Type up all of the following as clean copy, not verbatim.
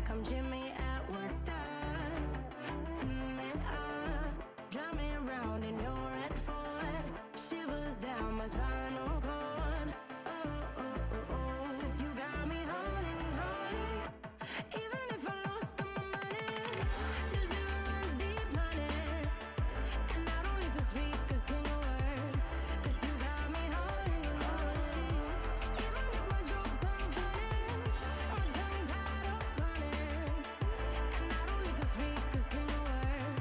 Come Jimmy at Woodstock. Drive me around in your red Ford. Shivers down my spinal cord. Cause you got me holding, holding. Even if I lost all my money, the zero runs deep, honey. And I don't need to speak a single word. Cause you got me holding, holding. Even if my jokes aren't funny, my tongue tied up, honey. And I don't need to speak a single word.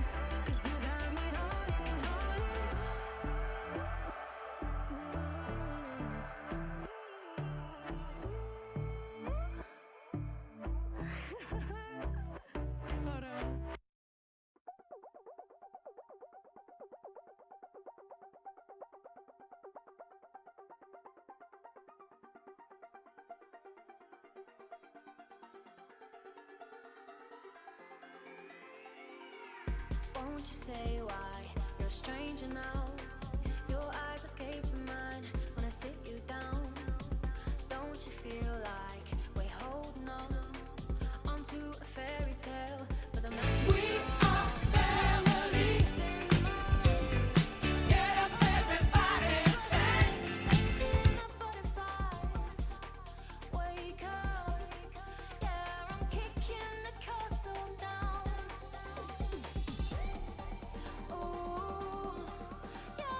Cause you got me holding, holding. Photo. Won't you say why you're a stranger now? Your eyes escape mine when I sit you down. Don't you feel like we're holding on onto a fairy tale? But I'm not. We are family. Get up, everybody, and sing. Butterflies, wake up. Yeah, I'm kicking the castle down. Ooh, yeah,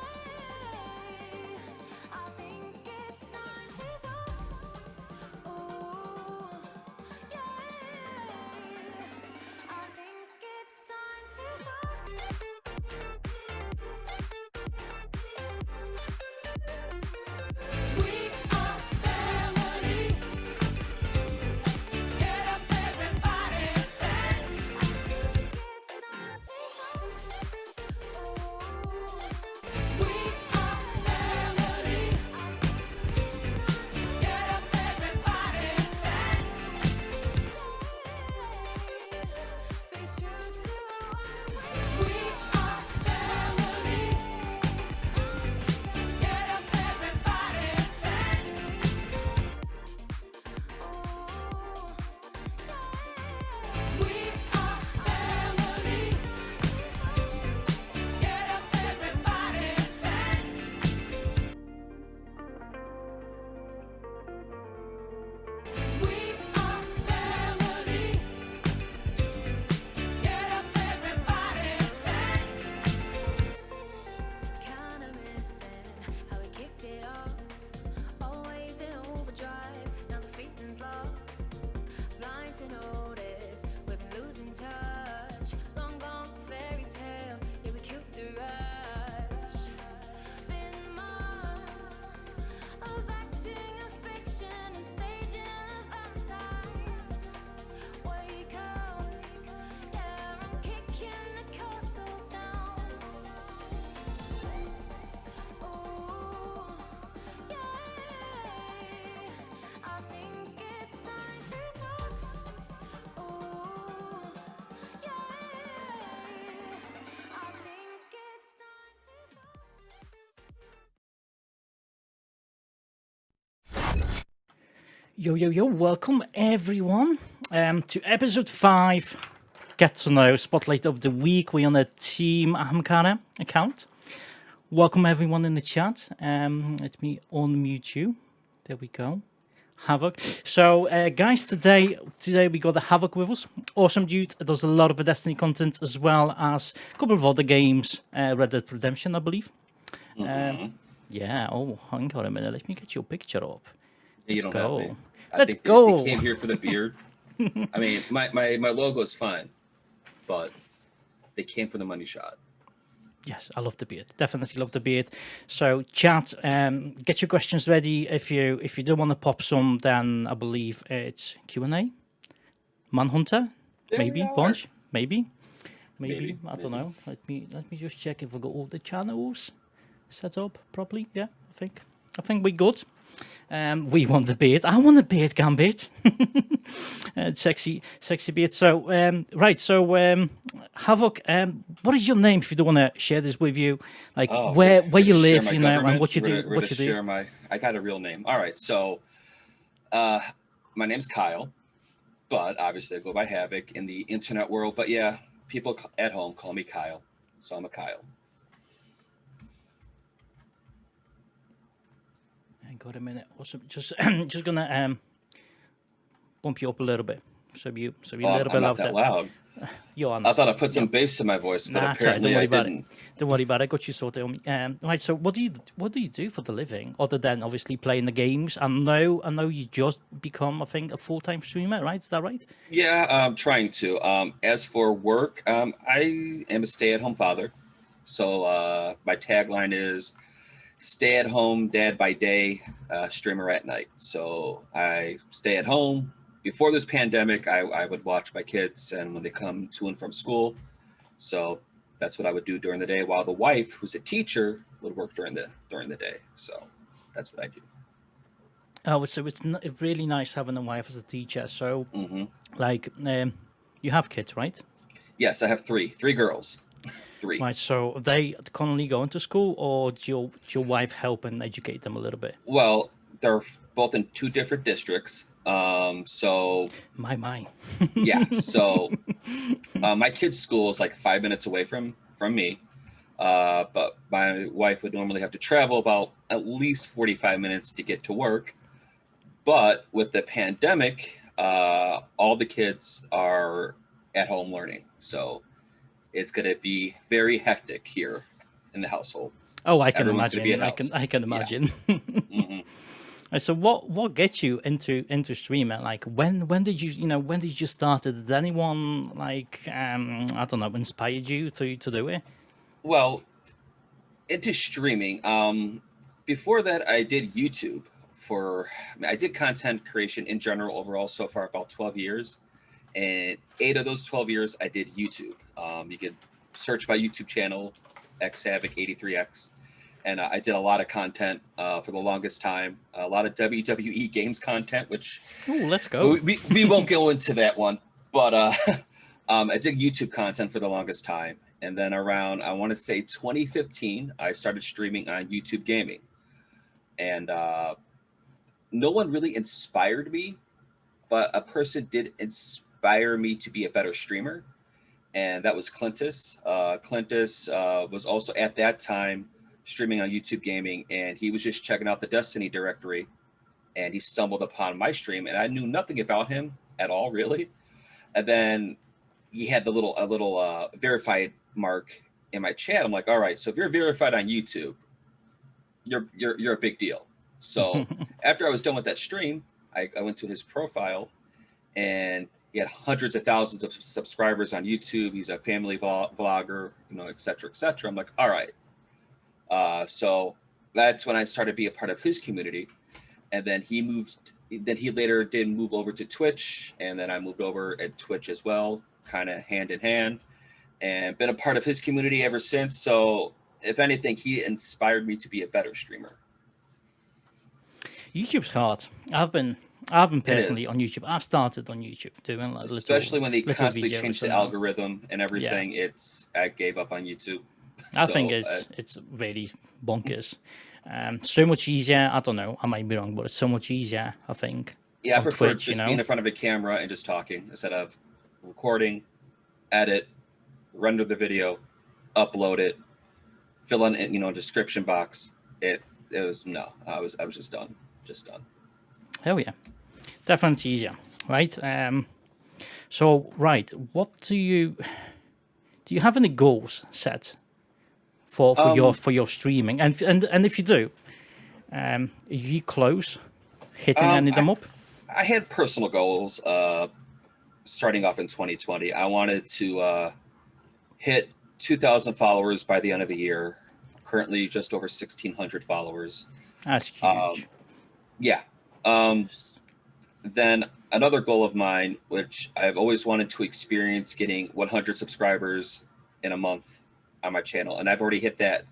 I think it's time to talk. Ooh, yeah, I think it's time to talk. We are family. Get up, everybody, and sing. It's time to talk. We are family. Get up, everybody, and sing. Be true to what we are family. Get up, everybody, and sing. We are family. Get up, everybody, and sing. We are family. Get up, everybody, and sing. Kinda missing how we kicked it off. Always in overdrive, now the feeling's lost. Blind to notice, we've been losing touch. Long gone fairy tale, yeah, we killed the rush. Been months of acting a fiction and staging a baptize. Wake up, yeah, I'm kicking the castle down. Ooh, yeah, I think it's time to talk. Ooh, yeah, I think it's time to talk. Yo, yo, yo, welcome everyone to episode 5, Get to Know Spotlight of the Week. We're on the Team Ahamkara account. Welcome everyone in the chat. Let me unmute you. There we go. Havoc. So, guys, today we got the Havoc with us. Awesome dude. Does a lot of the Destiny content as well as a couple of other games. Red Dead Redemption, I believe. Yeah. Oh, hang on a minute. Let me get your picture up. You don't go. have me. I Let's think go. They came here for the beard. I mean, my logo is fine, but they came for the money shot. Yes, I love the beard. Definitely love the beard. So, chat, get your questions ready. If you don't want to pop some, then I believe it's Q&A. Manhunter, There maybe we are. Bunch, maybe. Maybe, I don't maybe. know. Let me just check if we got all the channels set up properly. Yeah, I think we're good. We want the beard. I want a beard, Gambit. Sexy beard. So, right. So, Havoc, what is your name if you don't want to share this with you? Like where you live, you know, and what you do. What you do. I got a real name. All right. So, my name's Kyle. but obviously I go by Havoc in the internet world. But yeah, people at home call me Kyle, so I'm a Kyle. Hang on a minute. Also, just just gonna bump you up a little bit, so you a little I'm bit not that louder. loud. You are I not. thought I put Yeah. some bass in my voice, but Nah, it's all right. Don't apparently worry I about it. didn't. Don't worry about it. I got you sorted. Right. So, what do you do for the living, other than obviously playing the games? I know you just become, I think, a full-time streamer. Right? Is that right? Yeah, I'm trying to. As for work, I am a stay-at-home father. So my tagline is stay-at-home dad by day, streamer at night. So I stay at home. Before this pandemic, I would watch my kids and when they come to and from school. So that's what I would do during the day, while the wife, who's a teacher, would work during the day. So that's what I do. Oh, so it's really nice having a wife as a teacher. So, Hmm. like, you have kids, right? Yes, I have three girls, three. Right. So they currently going to school, or do your wife help and educate them a little bit? Well, they're both in two different districts. So My. yeah, so my kid's school is like 5 minutes away from me. But my wife would normally have to travel about at least 45 minutes to get to work. But with the pandemic, all the kids are at home learning. So it's going to be very hectic here in the household. Oh, I can Everyone's going to be imagine. at house. I can Yeah. imagine. Hmm. So what gets you into streaming? Like when did when did you start it? Did anyone like I don't know inspired you to do it? Well, into streaming. Before that, I did YouTube for. I did content creation in general overall so far about 12 years, and 8 of those 12 years I did YouTube. You could search my YouTube channel, XxHaVoC83xX, and I did a lot of content for the longest time. A lot of WWE games content, which Oh, let's go. we won't go into that one, but I did YouTube content for the longest time. And then around, I want to say 2015, I started streaming on YouTube Gaming. And no one really inspired me, but a person did inspire me to be a better streamer. And that was Clintus. Clintus was also at that time streaming on YouTube Gaming, and he was just checking out the Destiny directory, and he stumbled upon my stream, and I knew nothing about him at all, really. And then he had a little verified mark in my chat. I'm like, all right, so if you're verified on YouTube, you're a big deal. So after I was done with that stream, I went to his profile, and he had hundreds of thousands of subscribers on YouTube. He's a family vlogger, et cetera, et cetera. I'm like, all right. So that's when I started to be a part of his community. And then he moved. Then he later did move over to Twitch, and then I moved over at Twitch as well, kind of hand in hand, and been a part of his community ever since. So if anything, he inspired me to be a better streamer. YouTube's hard. I've been It personally is, on YouTube. I've started on YouTube doing like especially when they little constantly videos change the and algorithm and everything. I gave up on YouTube. I think So it's really bonkers. So much easier. I don't know. I might be wrong, but it's so much easier. I think yeah, I on prefer Twitch. just being in front of a camera and just talking instead of recording, edit, render the video, upload it, fill in a description box. It was no. I was just done. Hell yeah, definitely easier, right? So right, what do you have any goals set Um, for your streaming? And if you do, are you close hitting um, any of I them up? I had personal goals. Starting off in 2020, I wanted to hit 2,000 followers by the end of the year. Currently, just over 1,600 followers. That's Um, huge. yeah. Um, then another goal of mine, which I've always wanted to experience, getting 100 subscribers in a month on my channel, and I've already hit that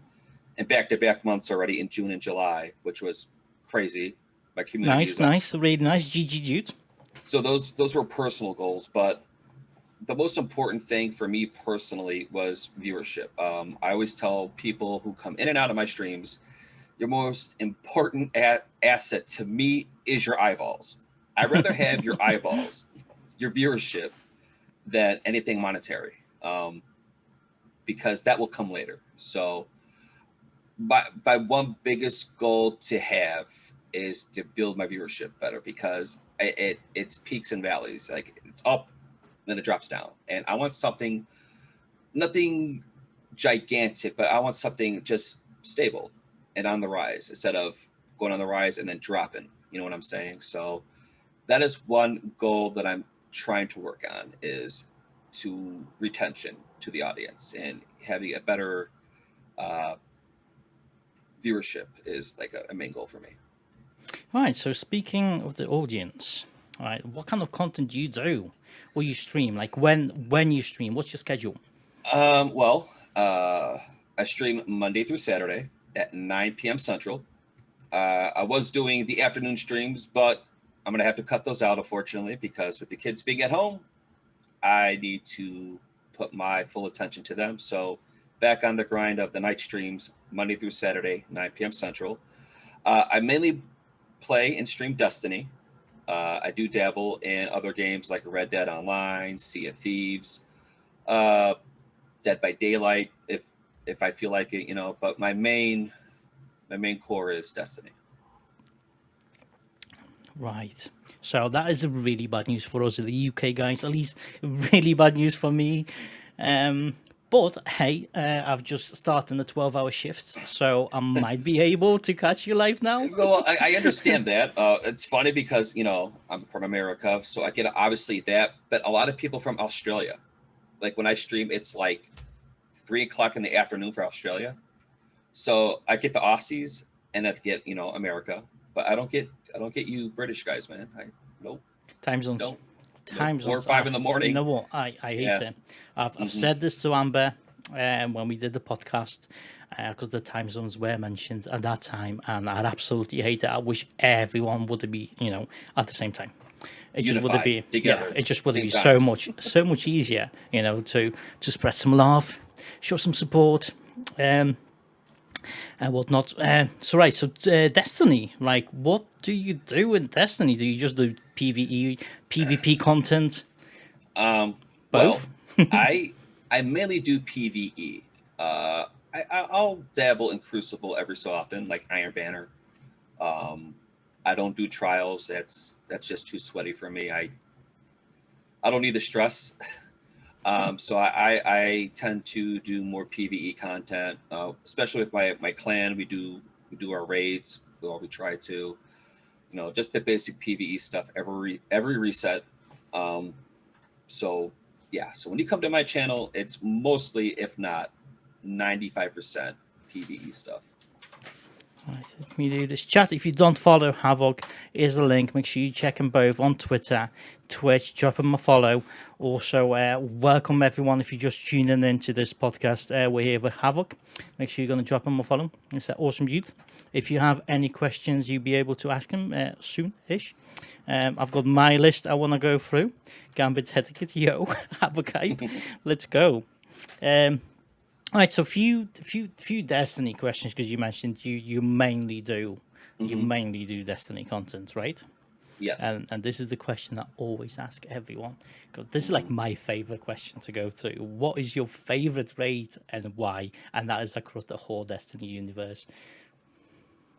in back-to-back months already in June and July, which was crazy. My community Nice, is up. nice, really nice. GG, dude. So those were personal goals, but the most important thing for me personally was viewership. I always tell people who come in and out of my streams, your most important asset to me is your eyeballs. I'd rather have your eyeballs your viewership than anything monetary, because that will come later. So my one biggest goal to have is to build my viewership better, because it's peaks and valleys. Like it's up, then it drops down, and I want something, nothing gigantic, but I want something just stable and on the rise, instead of going on the rise and then dropping. You know what I'm saying? So that is one goal that I'm trying to work on, is to retention to the audience, and having a better viewership is like a main goal for me. All right. So speaking of the audience, all right, what kind of content do you do, or you stream? Like when you stream, what's your schedule? Well, I stream Monday through Saturday at 9 p.m. Central. I was doing the afternoon streams, but I'm going to have to cut those out, unfortunately, because with the kids being at home, I need to put my full attention to them. So back on the grind of the night streams, Monday through Saturday, 9 p.m. Central. I mainly play and stream Destiny. I do dabble in other games like Red Dead Online, Sea of Thieves, Dead by Daylight, if I feel like it, but my main core is Destiny. Right. So that is a really bad news for us in the UK, guys. At least really bad news for me. But hey, I've just started the 12-hour shifts, so I might be able to catch you live now. Well, I understand that. It's funny because I'm from America, so I get obviously that. But a lot of people from Australia, like when I stream, it's like 3 o'clock in the afternoon for Australia. So I get the Aussies and I get America, but I don't get you British guys, man. Nope. Time zones. Nope. Time 4 or zones. 5 in the morning. You know what? I hate Yeah. it. I've said this to Amber when we did the podcast, because the time zones were mentioned at that time, and I'd absolutely hate it. I wish everyone would be, at the same time. It just would be together, it just would same be times. so much easier, to spread some love, show some support, and whatnot. So Destiny, like, what do you do in Destiny? Do you just do PvE, PvP content? Well, Both? I mainly do PvE. I'll dabble in Crucible every so often, like Iron Banner. I don't do trials. That's just too sweaty for me. I don't need the stress. So I tend to do more PvE content, especially with my clan. We do our raids. We try to, just the basic PvE stuff every reset. So yeah. So when you come to my channel, it's mostly, if not 95%, PvE stuff. Right, let me do this chat. If you don't follow HxHaVoC, here's the link. Make sure you check them both on Twitter, Twitch, drop them a follow. Also, welcome everyone if you're just tuning into this podcast. We're here with HxHaVoC. Make sure you're going to drop them a follow. It's an awesome dude. If you have any questions, you'll be able to ask him soon-ish. I've got my list I want to go through. Gambit etiquette, yo, HxHaVoC. Let's go. All right, so few Destiny questions, because you mentioned you mainly do Destiny content, right? Yes. And this is the question I always ask everyone, because this is like my favorite question to go to. What is your favorite raid and why? And that is across the whole Destiny universe.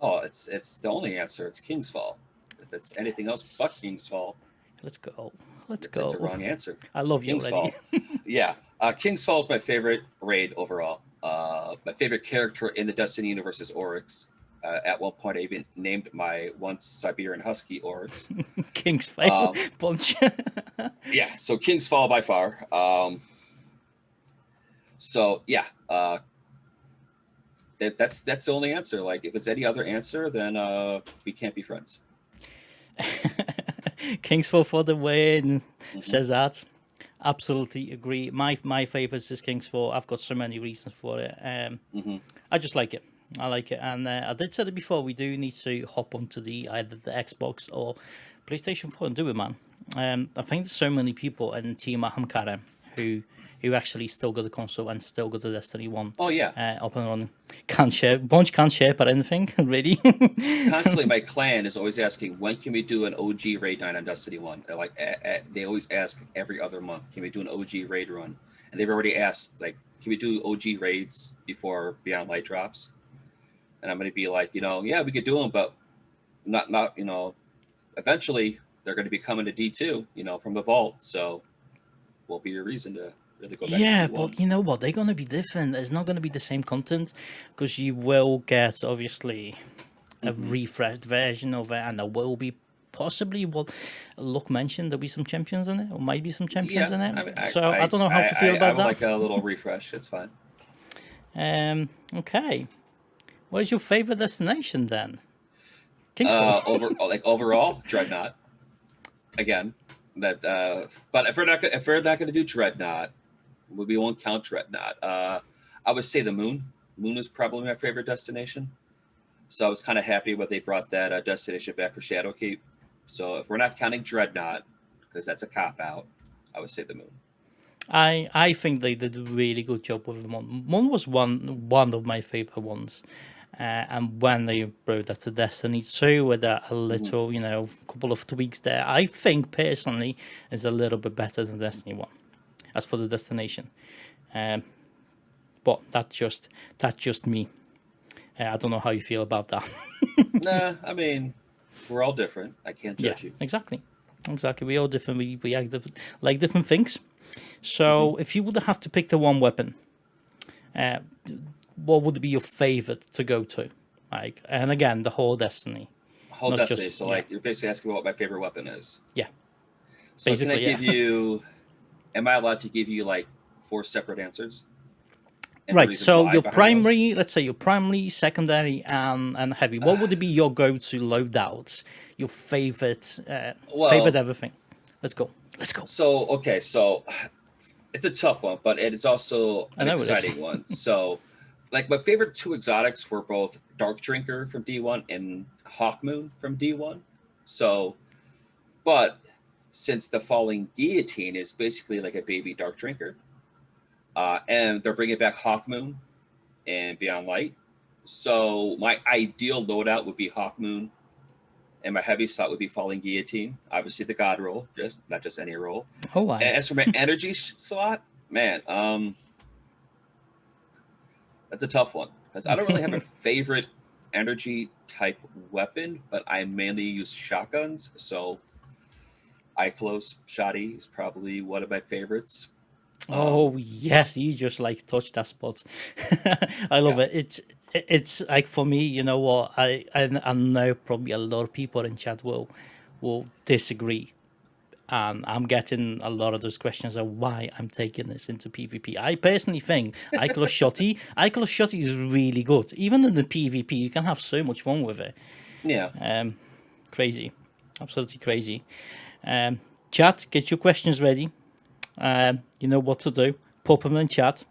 Oh, it's the only answer. It's King's Fall. If it's anything else but King's Fall, Let's go. it's a wrong answer. I love you King's already. Fall. Yeah. King's Fall is my favorite raid overall. My favorite character in the Destiny universe is Oryx. At one point, I even named my once Siberian Husky Oryx. King's Fall bunch. Yeah, so King's Fall by far. So yeah, that's the only answer. Like, if it's any other answer, then we can't be friends. King's Fall for the win, says that. Absolutely agree. My favorites is King's Fall. I've got so many reasons for it. I just like it. I like it, and I did say it before. We do need to hop onto either the Xbox or PlayStation 4 and do it, man. I think there's so many people in Team Ahamkara who actually still got the console and still got the Destiny 1 Oh yeah. up and running. Can't share, Bunch can't share about anything, really. Constantly, my clan is always asking, when can we do an OG raid night on Destiny 1? They're like, they always ask every other month, can we do an OG raid run? And they've already asked, like, can we do OG raids before Beyond Light drops? And I'm going to be like, yeah, we could do them, but not eventually they're going to be coming to D2, from the vault. So won't be a reason to really go back Yeah, to D1. but you know what? They're going to be different. It's not going to be the same content because you will get, obviously, a refreshed version of it, and there will be possibly what Luke mentioned. There'll be some champions in it, or might be some champions in it. I mean, I don't know how to feel about I would that. like a little refresh. It's fine. Okay. What is your favorite destination then? Kingsford. Overall, Dreadnought. Again, that. But if we're not going to do Dreadnought, we won't count Dreadnought. I would say the Moon. Moon is probably my favorite destination. So I was kind of happy when they brought that destination back for Shadowkeep. So if we're not counting Dreadnought, because that's a cop out, I would say the Moon. I think they did a really good job with the Mon. Mon was one of my favorite ones. And when they brought that to Destiny 2 with a little, couple of tweaks there, I think personally is a little bit better than Destiny 1 as for the destination. But that's just me. I don't know how you feel about that. Nah, I mean, we're all different. I can't judge you. Exactly. We all different. We act like different things. So if you would have to pick the one weapon, what would be your favorite to go to? Like, and again, the whole Destiny. Whole Destiny. So like, you're basically asking what my favorite weapon is. Yeah. So can I give you? Am I allowed to give you like 4 separate answers? Right. So your primary, let's say your primary, secondary, and heavy. What would be your go-to loadouts? Your favorite, favorite everything. Let's go. So it's a tough one, but it is also an exciting one. So, like, my favorite 2 exotics were both Dark Drinker from D1 and Hawkmoon from D1. So, but since the Falling Guillotine is basically like a baby Dark Drinker, and they're bringing back Hawkmoon and Beyond Light, so my ideal loadout would be Hawkmoon, and my heavy slot would be Falling Guillotine. Obviously, the God roll, not just any roll. Oh, wow. As for my energy slot, man, that's a tough one because I don't really have a favorite energy type weapon, but I mainly use shotguns. So, eye close shotty is probably one of my favorites. Oh yes, you just like touch that spot. I love it. It's like, for me, you know what? I know probably a lot of people in chat will disagree. I'm getting a lot of those questions of why I'm taking this into PvP. I personally think eye close shotty is really good. Even in the PvP, you can have so much fun with it. Yeah. Crazy, absolutely crazy. Chat, get your questions ready. You know what to do. Pop them in chat.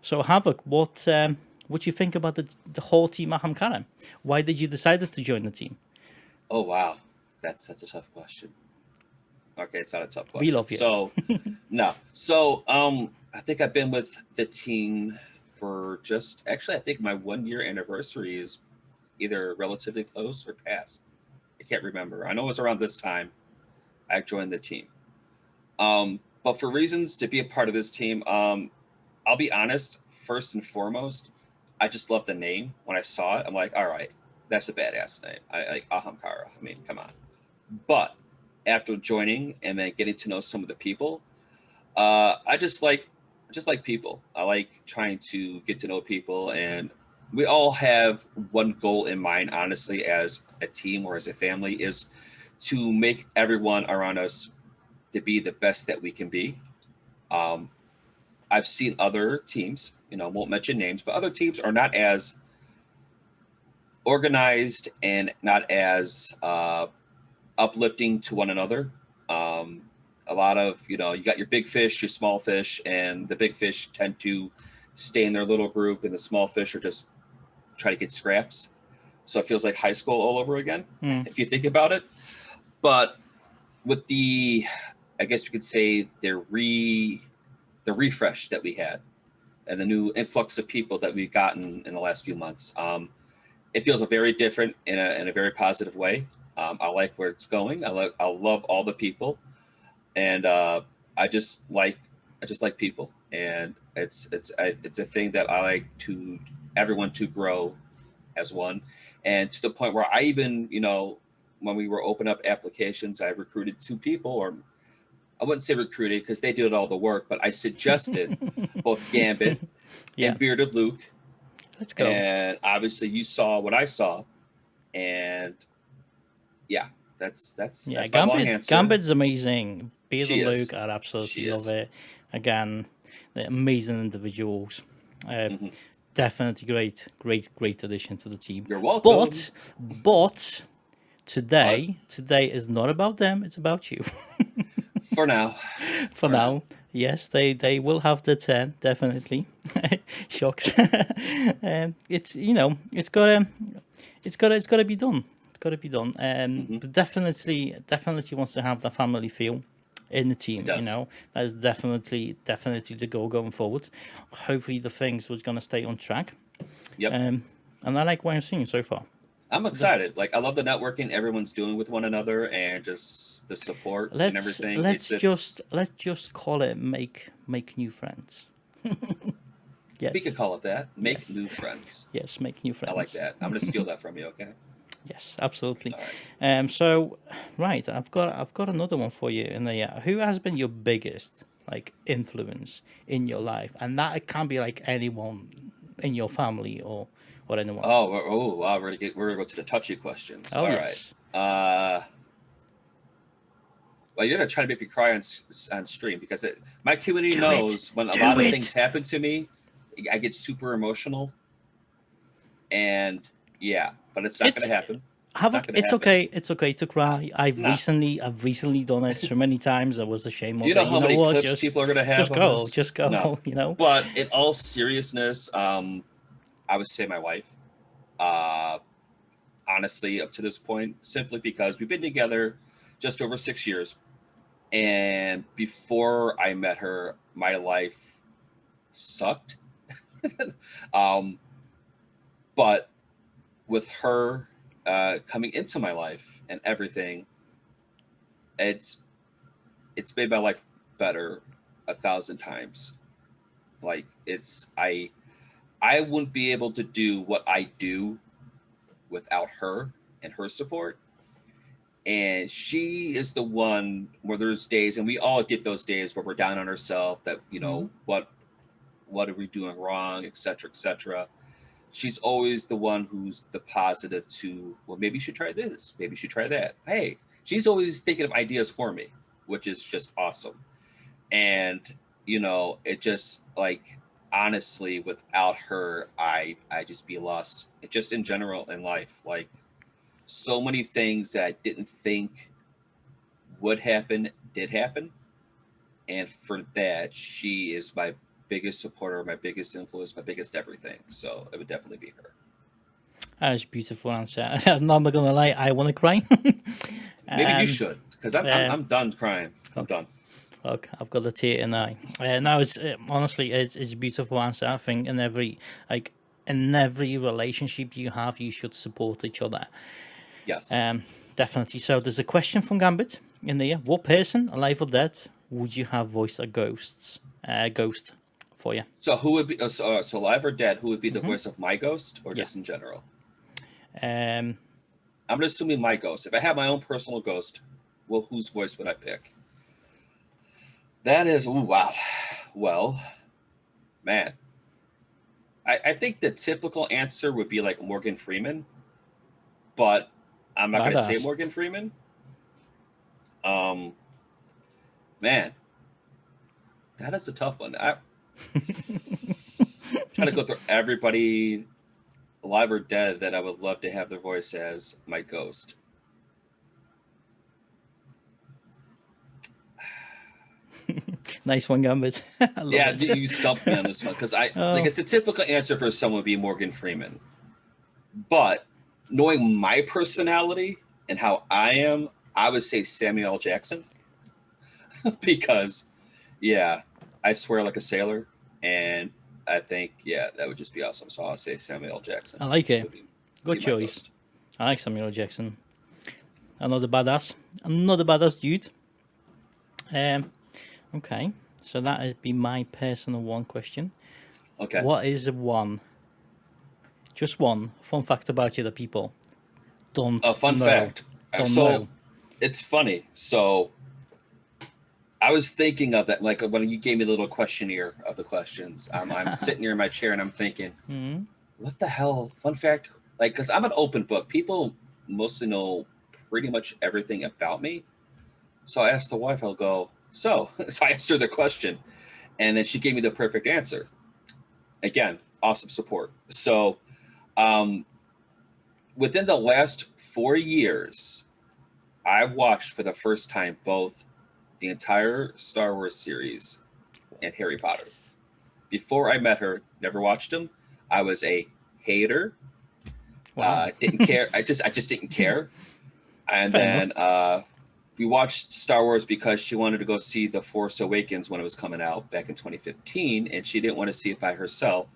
So HxHaVoC, what do you think about the whole Team Ahamkara? Why did you decide to join the team? Oh wow, that's a tough question. Okay, it's not a tough question. We love you. So no. So I think I've been with the team for I think my 1-year anniversary is either relatively close or past. I can't remember. I know it was around this time I joined the team. But for reasons to be a part of this team, I'll be honest, first and foremost, I just love the name. When I saw it, I'm like, all right, that's a badass name. I like Ahamkara. I mean, come on. But after joining and then getting to know some of the people, I just like people. I like trying to get to know people, and we all have one goal in mind, honestly, as a team or as a family, is to make everyone around us to be the best that we can be. I've seen other teams, won't mention names, but other teams are not as organized and not as uplifting to one another. A lot of, you got your big fish, your small fish, and the big fish tend to stay in their little group, and the small fish are just try to get scraps. So it feels like high school all over again, if you think about it. But with I guess we could say they're the refresh that we had and the new influx of people that we've gotten in the last few months. It feels very different in a very positive way. I like where it's going. I love all the people, and I just like people, and it's a thing that I like to everyone to grow as one, and to the point where I even, when we were open up applications, I recruited 2 people, or I wouldn't say recruited because they did all the work, but I suggested both Gambit Yeah. and Bearded Luke. Let's go. And obviously you saw what I saw, and yeah, that's my long answer. Gambit's amazing. Beard She and is. Luke, I absolutely She love is. it. Again, they're amazing individuals. Mhm. Definitely great addition to the team. You're welcome. But today is not about them. It's about you. For now. For now, yes, they will have the 10 definitely. Shocks. It's gotta be done. It's gotta be done. But definitely wants to have that family feel in the team. It does. That is definitely the goal going forward. Hopefully the things was gonna stay on track. Yep. And I like what I'm seeing so far. I'm excited. Like, I love the networking everyone's doing with one another, and just the support and everything. Let's just call it make new friends. Yes. We could call it that. Make Yes. new friends. Yes, make new friends. I like that. I'm gonna steal that from you, okay? Yes, absolutely. All right. So right, I've got another one for you in there. Who has been your biggest influence in your life? And that it can be anyone in your family or anyone. Oh, wow, we're gonna go to the touchy questions. Oh, All yes. right. Well, you're gonna try to make me cry on stream, because my community knows when a lot of things happen to me, I get super emotional, and yeah, but it's not gonna happen. It's okay. It's okay to cry. I've not. recently done it so many times. I was ashamed of You know it. how many what? clips people are gonna have? Just go. No. But in all seriousness, I would say my wife. Honestly, up to this point, simply because we've been together just over 6 years, and before I met her, my life sucked. But with her coming into my life and everything, it's made my life better 1,000 times. Like, I wouldn't be able to do what I do without her and her support. And she is the one where there's days, and we all get those days where we're down on ourselves, that what are we doing wrong, etc., etc. She's always the one who's the positive to, well, maybe you should try this, maybe you should try that. Hey, she's always thinking of ideas for me, which is just awesome. And it just, honestly, without her, I just be lost. It just in general in life, so many things that I didn't think would happen did happen, and for that, she is my biggest supporter, my biggest influence, my biggest everything. So it would definitely be her. That's a beautiful answer. I'm not gonna lie, I want to cry. Maybe you should, because I'm done crying. I'm done. Look, I've got a tear in the eye. Now, honestly, it's a beautiful answer. I think in every relationship you have, you should support each other. Yes. Definitely. So there's a question from Gambit in there. What person, alive or dead, would you have voiced a ghost for you? So who would be so alive or dead? Who would be the voice of my ghost, or just in general? I'm assuming my ghost. If I have my own personal ghost, well, whose voice would I pick? That is, wow. Well, man, I think the typical answer would be Morgan Freeman, but I'm not going to say Morgan Freeman. Man, that is a tough one. I'm trying to go through everybody, alive or dead, that I would love to have their voice as my ghost. Nice one, Gambit. Yeah, you stumped me on this one, because it's the typical answer for someone would be Morgan Freeman. But knowing my personality and how I am, I would say Samuel L. Jackson. Because, yeah, I swear like a sailor, and I think that would just be awesome. So I'll say Samuel L. Jackson. I like it. Would Good be my choice. ghost. I like Samuel L. Jackson. Another badass. Another badass dude. Okay. So that would be my personal one question. Okay. What is one? Just one fun fact about you that people don't A fun know. fact. Don't So know. it's funny. So I was thinking of that, like when you gave me the little questionnaire of the questions. I'm sitting here in my chair and I'm thinking, Hmm. what the hell? Fun fact? Like, because I'm an open book. People mostly know pretty much everything about me. So I asked the wife, I'll go, so I asked her the question, and then she gave me the perfect answer. Again, awesome support. So within the last 4 years, I watched for the first time both the entire Star Wars series and Harry Potter. Before I met her, never watched them. I was a hater. Wow. Didn't care. I just didn't care. And Fair then we watched Star Wars because she wanted to go see The Force Awakens when it was coming out back in 2015, and she didn't want to see it by herself.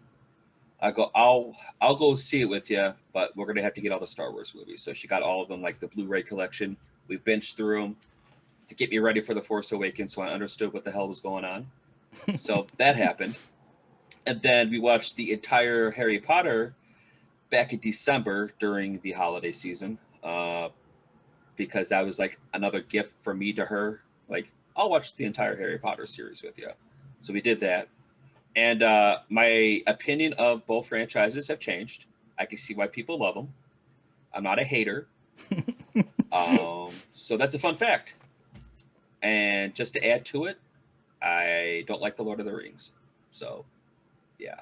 I go, I'll go see it with you, but we're gonna have to get all the Star Wars movies. So she got all of them, like the Blu-ray collection. We binged through them to get me ready for The Force Awakens, so I understood what the hell was going on. So that happened, and then we watched the entire Harry Potter back in December during the holiday season, because that was like another gift from me to her. Like, I'll watch the entire Harry Potter series with you. So we did that. And my opinion of both franchises have changed. I can see why people love them. I'm not a hater. So that's a fun fact. And just to add to it, I don't like the Lord of the Rings. So yeah,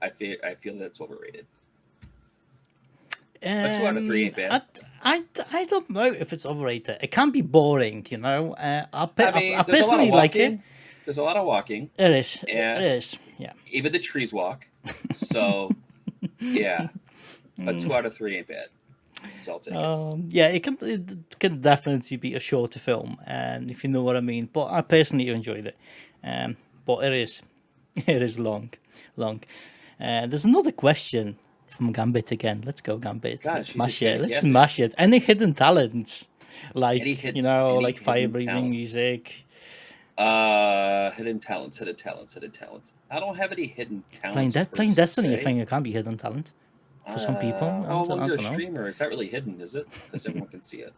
I feel that's overrated. But 2 out of 3 ain't bad. I don't know if it's overrated. It can be boring, you know. I mean, I there's a lot personally of like it. walking. There's a lot of walking. It is. It And is. Yeah. even the trees walk. So yeah, but 2 out of 3 ain't bad. So I'll take it. Yeah, it can definitely be a shorter film, if you know what I mean. But I personally enjoyed it. But it is, it is long. There's another question from Gambit again. Let's go, Gambit. God, Let's she's a smash it. Let's Gambit. smash it. Any hidden talents, like Any hid- any like fire hidden breathing talents? music, Hidden talents. I don't have any hidden playing talents per playing Destiny. I se. think it can be hidden talent for some people. Well, when I you're a don't know. streamer, is that really hidden? Is it? Because everyone can see it.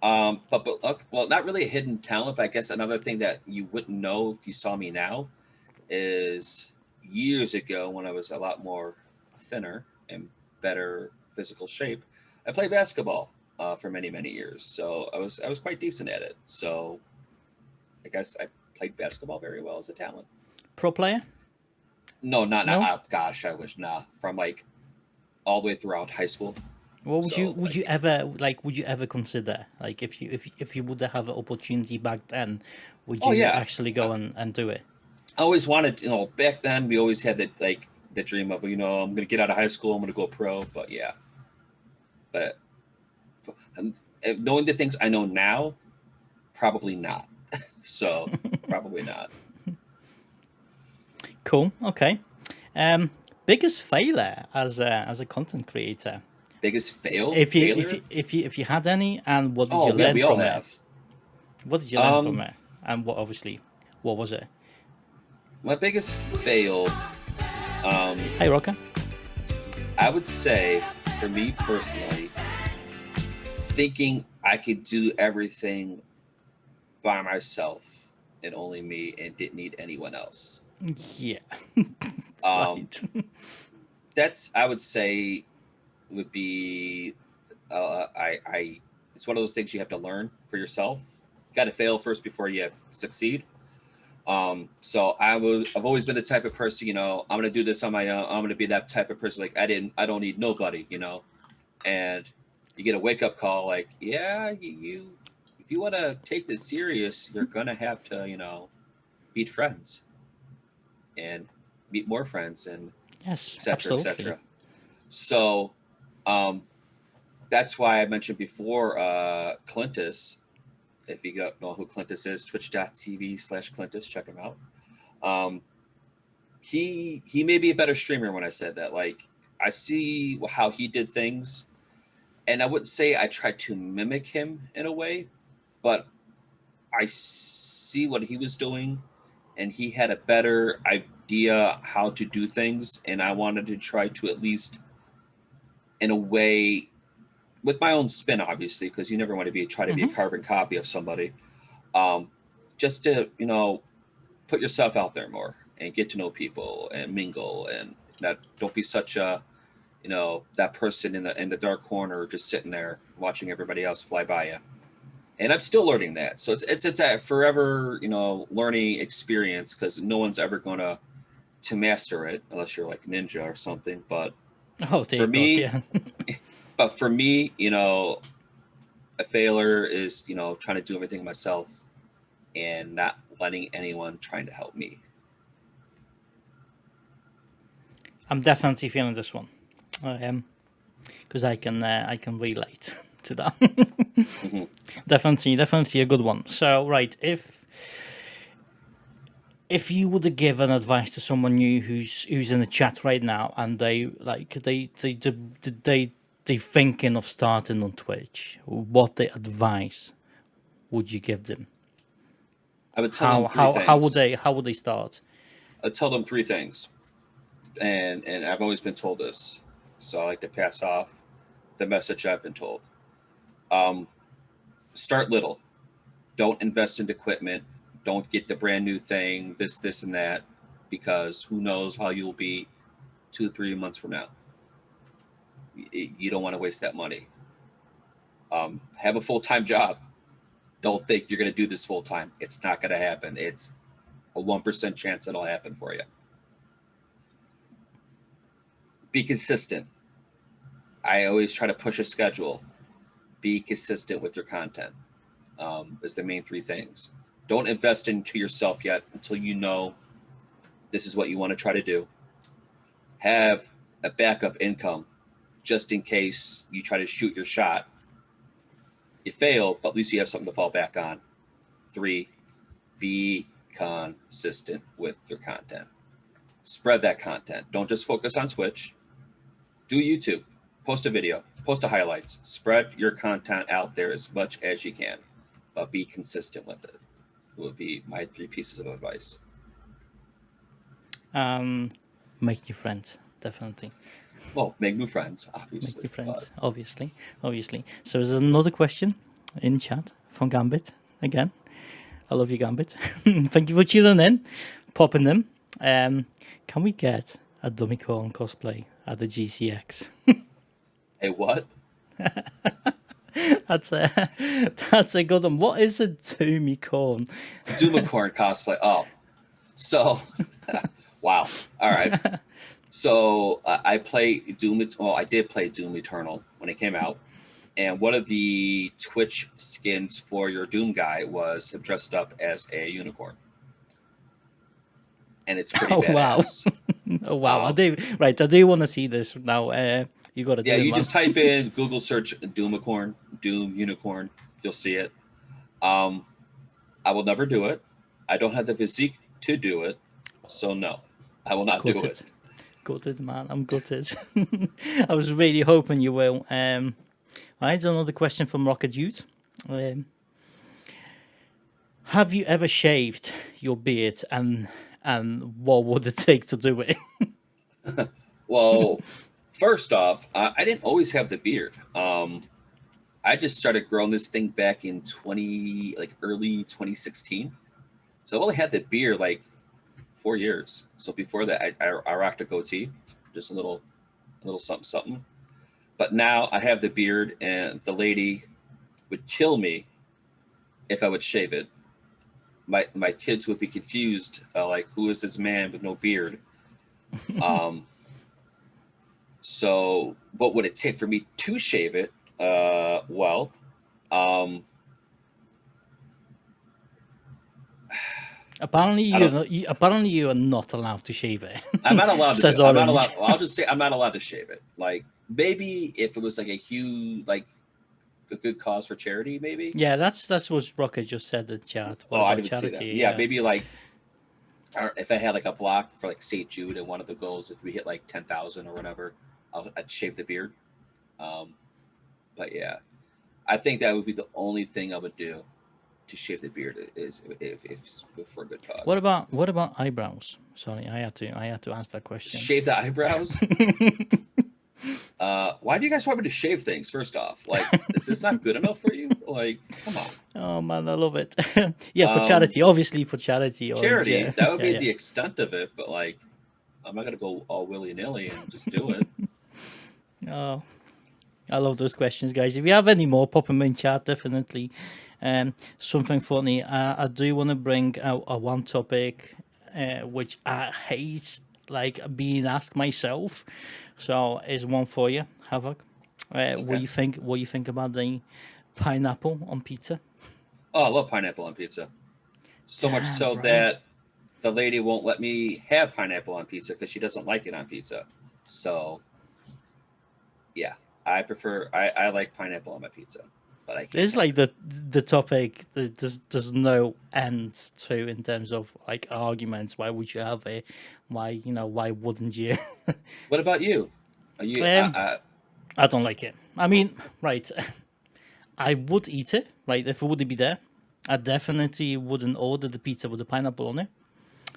But look, well, not really a hidden talent. But I guess another thing that you wouldn't know if you saw me now is years ago when I was a lot more thinner and better physical shape. I played basketball for many years, so I was quite decent at it. So I guess I played basketball very well as a talent. Pro player? No, not No. gosh, I wish from like all the way throughout high school. What would you So would you ever like? Would you ever consider, like, if you would have an opportunity back then, would oh you yeah, actually go and do it? I always wanted, back then we always had the dream of, I'm gonna get out of high school, I'm gonna go pro. But yeah, but um, knowing the things I know now, probably not. So probably not. Cool. Okay. Biggest failure as a content creator. Biggest If failure? you had any, and what did Oh you yeah, learn we all from it? have. What did you learn from Um, it? And what was it? my biggest fail, Hey, Rocker. I would say, for me personally, thinking I could do everything by myself and only me and didn't need anyone else. Yeah. Um, Right. that's, I would say, would be I it's one of those things you have to learn for yourself. You got to fail first before you succeed. So I've always been the type of person, I'm gonna do this on my own. I'm gonna be that type of person. Like, I don't need nobody. And you get a wake up call like, yeah, you if you want to take this serious, you're gonna have to, meet friends and meet more friends and Yes, etc. absolutely. etc. So um, that's why I mentioned before Clintus. If you don't know who Clintus is, twitch.tv/Clintus, check him out. He may be a better streamer when I said that. Like, I see how he did things, and I wouldn't say I tried to mimic him in a way, but I see what he was doing, and he had a better idea how to do things, and I wanted to try to at least, in a way, with my own spin, obviously, because you never want to try to be a carbon copy of somebody. Just to, put yourself out there more and get to know people and mingle, and don't be such a, that person in the dark corner just sitting there watching everybody else fly by you. And I'm still learning that. So it's a forever, learning experience, because no one's ever gonna to master it unless you're like ninja or something. But for me, yeah. But for me, a failure is, trying to do everything myself and not letting anyone trying to help me. I'm definitely feeling this one, because I can relate to that. Definitely a good one. So, right, if you would have given advice to someone new who's in the chat right now, and they thinking of starting on Twitch, what the advice would you give them? I would tell them three things. How would they start? I'd tell them three things, and I've always been told this, so I like to pass off the message I've been told. Start little. Don't invest in equipment. Don't get the brand new thing, this and that, because who knows how you'll be 2 or 3 months from now. You don't want to waste that money. Have a full-time job. Don't think you're going to do this full-time. It's not going to happen. It's a 1% chance it'll happen for you. Be consistent. I always try to push a schedule. Be consistent with your content. Is the main three things. Don't invest into yourself yet until you know this is what you want to try to do. Have a backup income just in case you try to shoot your shot. You fail, but at least you have something to fall back on. 3, be consistent with your content. Spread that content. Don't just focus on Twitch. Do YouTube. Post a video. Post a highlights. Spread your content out there as much as you can, but be consistent with it. Would be my 3 pieces of advice. Make new friends, definitely. Well, make new friends, obviously. Make new friends, obviously. So there's another question in chat from Gambit again. I love you, Gambit. Thank you for tuning in, popping them. Can we get a Dummy Corn cosplay at the GCX? Hey, what? That's a good one. What is a Doomicorn? Doomicorn cosplay. Oh, so wow. All right. So I play Doom. Well, I did play Doom Eternal when it came out, and one of the Twitch skins for your Doom guy was him dressed up as a unicorn, and it's pretty badass. Wow. Oh wow! I do want to see this now. You got to do it. You just type in Google search Doomicorn, Doom Unicorn. You'll see it. I will never do it. I don't have the physique to do it, so no, I will not do it. Gutted, man. I'm gutted. I was really hoping you will. Right, another question from Rocket Dude. Have you ever shaved your beard, and what would it take to do it? Well, first off, I didn't always have the beard. I just started growing this thing back in early 2016. So I only had the beard like 4 years. So before that, I rocked a goatee, just a little something. But now I have the beard, and the lady would kill me if I would shave it. My kids would be confused, like, who is this man with no beard? So what would it take for me to shave it? Apparently you are not allowed to shave it. I'm not allowed to. I'm not allowed. I'll just say I'm not allowed to shave it. Like, maybe if it was like a huge, like a good cause for charity, maybe. Yeah, that's what Rocket just said in chat. What Oh, I about didn't see that. charity? Yeah, maybe like, or if I had like a block for like St. Jude, and one of the goals, if we hit like 10,000 or whatever, I'd shave the beard. But yeah, I think that would be the only thing I would do to shave the beard is if for a good cause. What about eyebrows? Sorry, I had to ask that question. Shave the eyebrows. Why do you guys want me to shave things? First off, like, is this not good enough for you? Like, come on. Oh man, I love it. Yeah, for charity, obviously for charity. Charity, Yeah. that would be the extent of it, but like, I'm not gonna go all willy nilly and just do it. Oh, I love those questions, guys. If you have any more, pop them in chat, definitely. Something funny. I do want to bring out a one topic, which I hate, like being asked myself. So, is one for you, Havoc. Okay. What you think about the pineapple on pizza? Oh, I love pineapple on pizza. So much Damn, so bro. that the lady won't let me have pineapple on pizza because she doesn't like it on pizza. So, yeah, I like pineapple on my pizza, but I can't. There's like the topic. There's no end to in terms of like arguments. Why would you have it? Why wouldn't you? What about you? Are you? I don't like it. I mean, right. I would eat it, right, if it would be there. I definitely wouldn't order the pizza with the pineapple on it.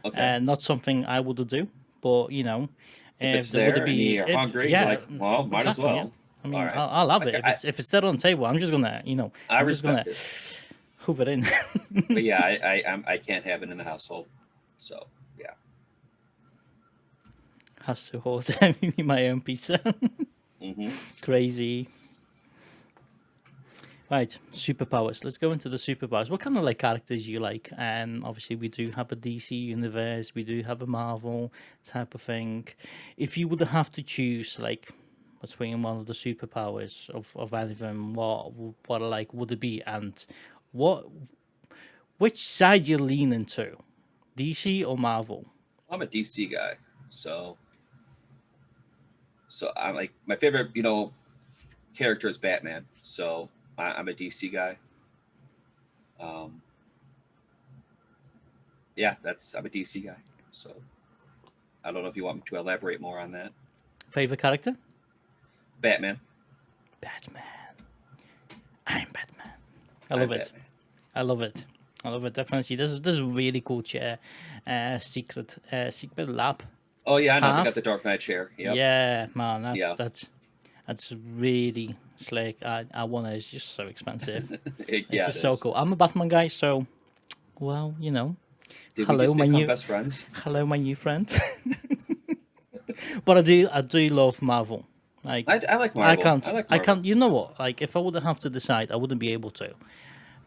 Okay. Not something I would do, but if it's there and you're hungry, you're like, well, might as well. Yeah. I mean, All right. I'll have it. If it's there on the table, I'm just gonna, I I'm just gonna respect it. hoof it in. But yeah, I can't have it in the household. So yeah. Has to hold my own pizza. Hmm. Crazy. Right, superpowers. Let's go into the superpowers. What kind of like characters you like? And obviously, we do have a DC universe. We do have a Marvel type of thing. If you would have to choose, like, between one of the superpowers of anything, what like would it be? And which side you lean into, DC or Marvel? I'm a DC guy, so I'm like, my favorite, character is Batman. So I'm a DC guy. Yeah, I'm a DC guy. So I don't know if you want me to elaborate more on that. Favorite character? Batman. Batman. I'm Batman. I love it. Batman. I love it. I love it. Definitely. This is a really cool chair. Secret lab. Oh yeah, I know. They Half. got the Dark Knight chair. Yep. Yeah, man. That's really slick. I want it. It's just so expensive. It It's just so is. cool. I'm a Batman guy, so well, Did hello, we just my become new best friends? hello, my new friend. But I do love Marvel. Like I like Marvel. I like I Marvel. can't. You know what? Like if I would have to decide, I wouldn't be able to,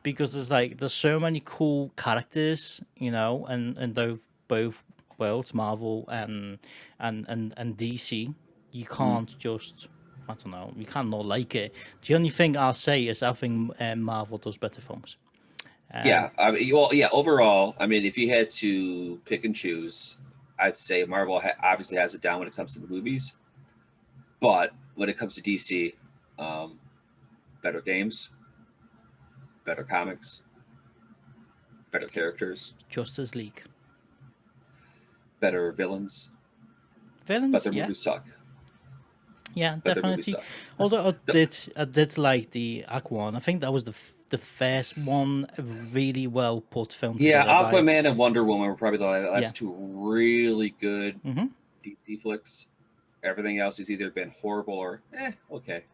because there's so many cool characters, and both worlds, Marvel and DC. You can't just, I don't know, you can't not like it. The only thing I'll say is I think Marvel does better films. Yeah, I mean, well, yeah. Overall, I mean, if you had to pick and choose, I'd say Marvel obviously has it down when it comes to the movies, but when it comes to DC, better games, better comics, better characters, Justice League better villains, villains, but their yeah, movies suck. yeah, But their movies definitely. suck. Although I did like the Aquaman. I think that was the first one really well put film Yeah, together. by- Aquaman and Wonder Woman were probably the last Yeah. two really good Mhm. DC flicks. Everything else has either been horrible or okay.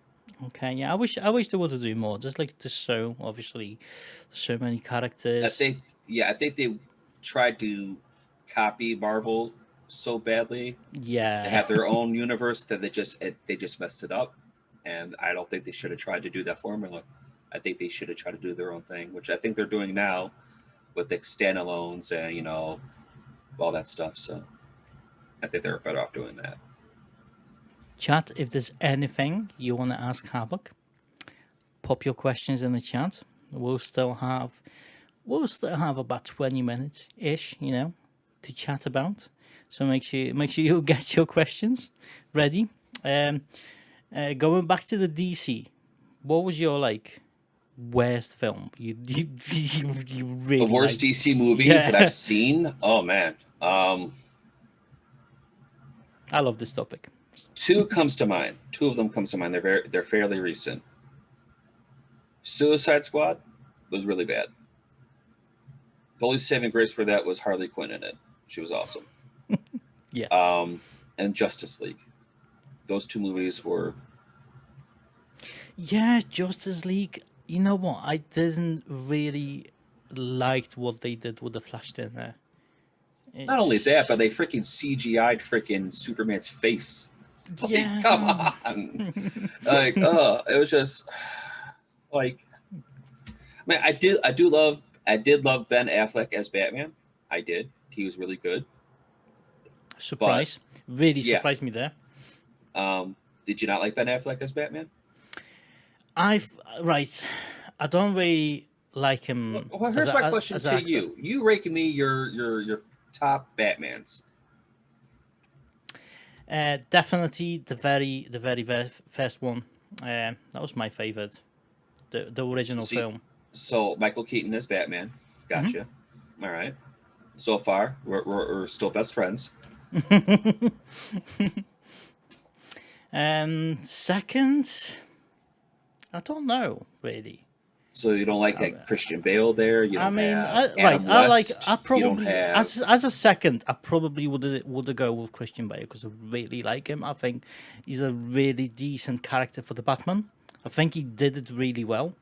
Okay, yeah, I wish they would have done more. Just like this show, obviously, so many characters. I think they tried to copy Marvel so badly to Yeah, have their own universe that they just messed it up, and I don't think they should have tried to do that formula. I think they should have tried to do their own thing, which I think they're doing now with the standalones and all that stuff. So I think they're better off doing that. chat. If there's anything you want to ask Havoc, pop your questions in the chat. We'll still have about 20 minutes ish, to chat about. So make sure you get your questions ready. Going back to the DC, what was your like worst film? You really The worst liked? DC movie Yeah. that I've seen. Oh man, I love this topic. two comes to mind. Two of them comes to mind. They're fairly recent. Suicide Squad was really bad. The only saving grace for that was Harley Quinn in it. She was awesome. Yes. And Justice League. Those two movies were. Yeah, Justice League. You know what? I didn't really liked what they did with the Flash in there. Not only that, but they freaking CGI'd freaking Superman's face. Like, Yeah. come on. Like, it was just like, I mean, I did love Ben Affleck as Batman. I did. He was really good. Surprise. Really yeah. surprised me there. Did you not like Ben Affleck as Batman? Right. I don't really like him. Well, here's my question to you. You rank me your top Batmans. Definitely the very first one. That was my favorite. The original film. So Michael Keaton as Batman. Gotcha. All right. So far, we're still best friends. Second, I don't know really. So you don't like Christian Bale there? You don't I mean, have right? Adam West, I probably you don't have... as a second, I probably would go with Christian Bale because I really like him. I think he's a really decent character for the Batman. I think he did it really well.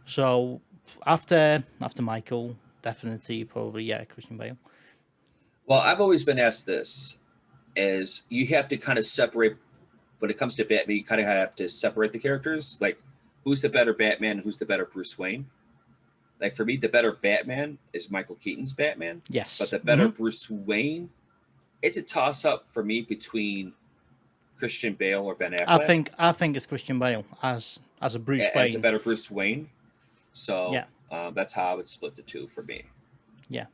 So after Michael, definitely probably Christian Bale. Well, I've always been asked this, is you have to kind of separate when it comes to Batman. You kind of have to separate the characters, like. Who's the better Batman? Who's the better Bruce Wayne? Like for me, the better Batman is Michael Keaton's Batman. Yes. But the better Bruce Wayne, it's a toss-up for me between Christian Bale or Ben Affleck. I think it's Christian Bale as a Bruce Wayne. As a better Bruce Wayne. So yeah. That's how I would split the two for me. Yeah.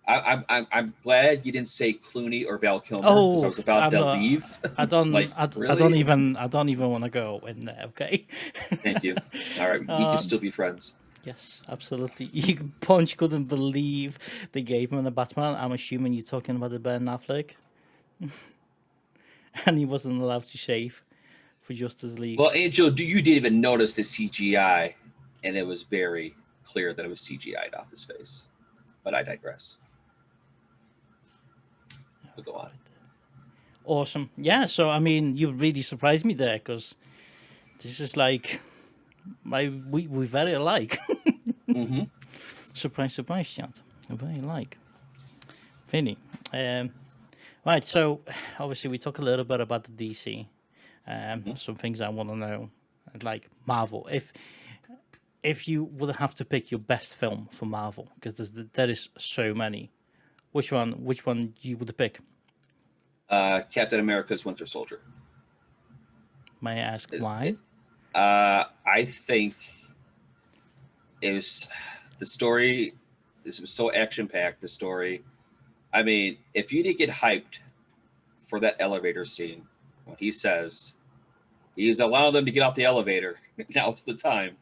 I'm glad you didn't say Clooney or Val Kilmer because I was about to leave. I don't. Like, I don't even want to go in there. Okay. Thank you. All right, we can still be friends. Yes, absolutely. Punch couldn't believe they gave him the Batman. I'm assuming you're talking about the Ben Affleck, and he wasn't allowed to shave for Justice League. Well, Angel, you didn't even notice the CGI, and it was very clear that it was CGI'd off his face. But I digress. Go on. Awesome. Yeah, so I mean, you really surprised me there because this is like we very alike. Surprise, chat. Very alike. Vinny. Right, so obviously we talk a little bit about the DC. Some things I want to know, like Marvel. If you would have to pick your best film for Marvel, because there is so many, which one you would pick? Captain America's Winter Soldier. May I ask why? I think it was the story. This was so action packed. The story. I mean, if you didn't get hyped for that elevator scene, when he says he's allowing them to get off the elevator, now's the time,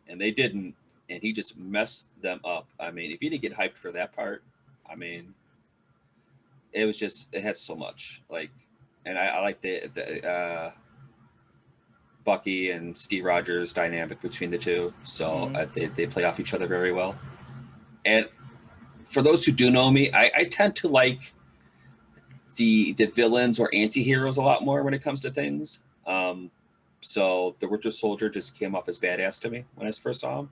and they didn't, and he just messed them up. I mean, if you didn't get hyped for that part, I mean. It had so much, like, and I like the Bucky and Steve Rogers dynamic between the two. So they play off each other very well. And for those who do know me, I tend to like the villains or anti-heroes a lot more when it comes to things. So the Winter Soldier just came off as badass to me when I first saw him.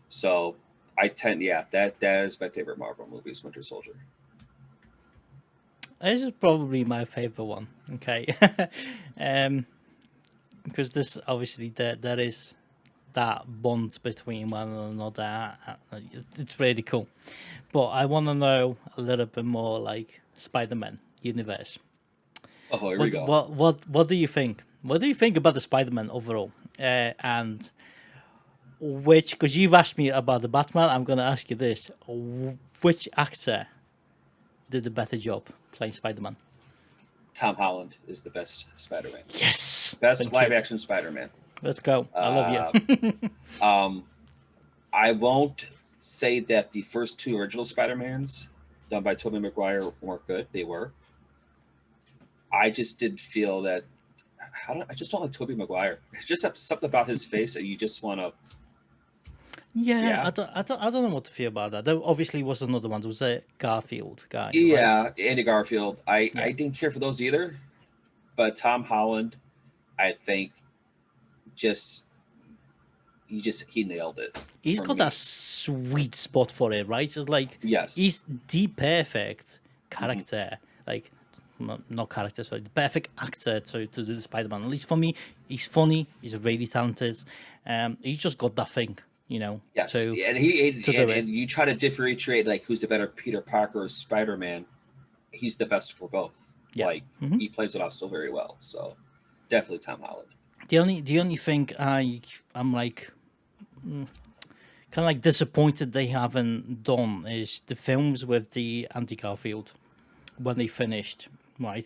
So that is my favorite Marvel movie is Winter Soldier. This is probably my favorite one. Okay, because this obviously there is that bond between one another. It's really cool. But I want to know a little bit more like Spider-Man universe. Oh, here we go. What do you think? What do you think about the Spider-Man overall? And because you've asked me about the Batman, I'm going to ask you this: which actor did a better job playing Spider-Man? Tom Holland is the best Spider-Man. Yes. Best live-action Spider-Man. Let's go. I love you. I won't say that the first two original Spider-Mans done by Tobey Maguire weren't good. They were. I just did feel that I just don't like Tobey Maguire. It's just something about his face that you just want to. Yeah, Yeah, I don't know what to feel about that. There obviously was another one. There was a Garfield guy, right? yeah. Andy Garfield. I Yeah, didn't care for those either. But Tom Holland, I think, just he nailed it he's for got that me. sweet spot for it, right? It's like Yes. he's the perfect Hmm. character, like not character, sorry, the perfect actor to do the Spider-Man. At least for me, he's funny. He's really talented. He's just got that thing, you know, Yes, to and he to do it. and you try to differentiate like who's the better Peter Parker or Spider Man. He's the best for both. Yeah. Like Hmm. he plays it off so very well. So definitely Tom Holland. The only thing I'm like kind of like disappointed they haven't done is the films with the Andy Garfield when they finished, right?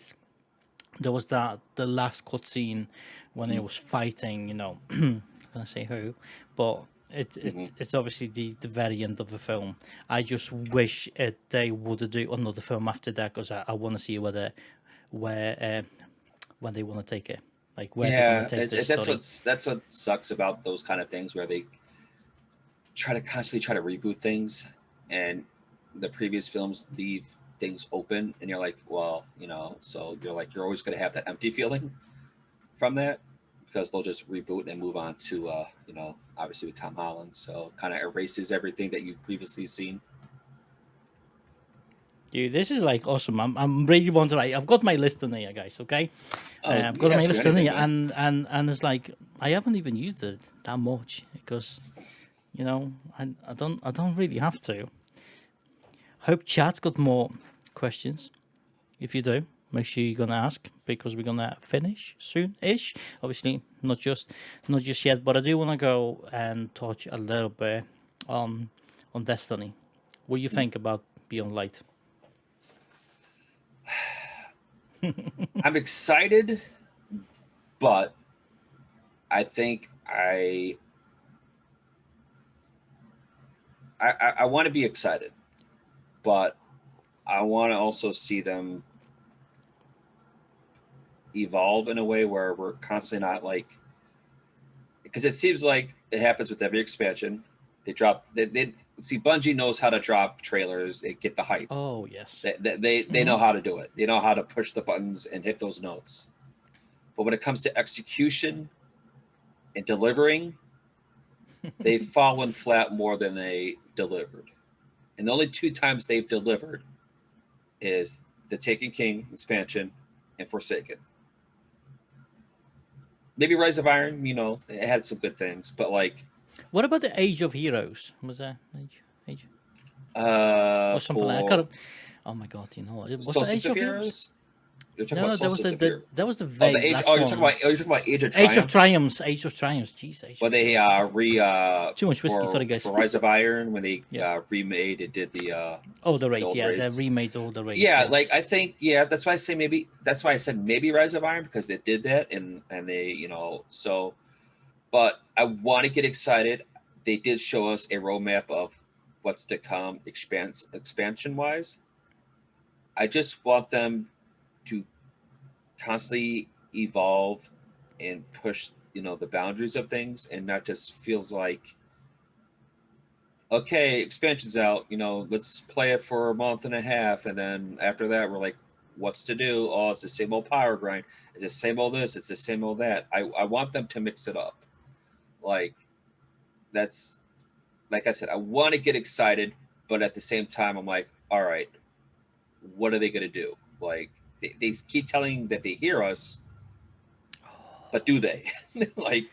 There was the last cutscene when it was fighting, you know, I say who, but Mm-hmm. it's obviously the very end of the film. I just wish they would do another film after that because I want to see where they want to take it, like where they're gonna Yeah, take this that's story. what sucks about those kind of things where they try to constantly try to reboot things, and the previous films leave things open, and you're like, well, so you're like you're always going to have that empty feeling from that because they'll just reboot and move on to obviously with Tom Holland, so kind of erases everything that you've previously seen. Dude, this is like awesome. I'm really wondering. I've got my list in here, guys. Okay, Oh, I've you got my ask me list in anything, here, man. and it's like I haven't even used it that much because I don't really have to. Hope chat's got more questions. If you do, make sure you're gonna ask because we're gonna finish soon-ish. Obviously, not just yet, but I do want to go and touch a little bit on Destiny. What do you think about Beyond Light? I'm excited, but I think I want to be excited, but I want to also see them evolve in a way where we're constantly not like because it seems like it happens with every expansion. They see Bungie knows how to drop trailers and get the hype. Oh yes. They know how to do it. They know how to push the buttons and hit those notes. But when it comes to execution and delivering, they've fallen flat more than they delivered. And the only two times they've delivered is the Taken King expansion and Forsaken. Maybe Rise of Iron, it had some good things, but like What about the Age of Heroes? Was that Age or something like? I for can't. Oh my god! You know what? Was that Solstice Age of of Heroes? Heroes, you're talking No, about no. That was Solstice of Heroes. that was the Oh, the very age. last Oh, you're talking one. about. Oh, you're talking about Age of Age of Triumph. Triumphs. Age of Triumphs. Jeez, Age Where of they Heroes. What re Too much whiskey. Sorry, guys. for Rise of Iron when they Yeah. Remade it, did the Oh, the raids. old Yeah, they raids. remade all the raids. Yeah, Yeah. like I think that's why I say maybe that's why I said maybe Rise of Iron because they did that and they so, but I want to get excited. They did show us a roadmap of what's to come expansion wise. I just want them to constantly evolve and push the boundaries of things and not just feels like okay, expansion's out, let's play it for a month and a half, and then after that, we're like, what's to do? Oh, it's the same old power grind. It's the same old this. It's the same old that. I want them to mix it up. Like that's like I said, I want to get excited, but at the same time, I'm like, all right, what are they gonna do? Like they keep telling that they hear us, but do they? like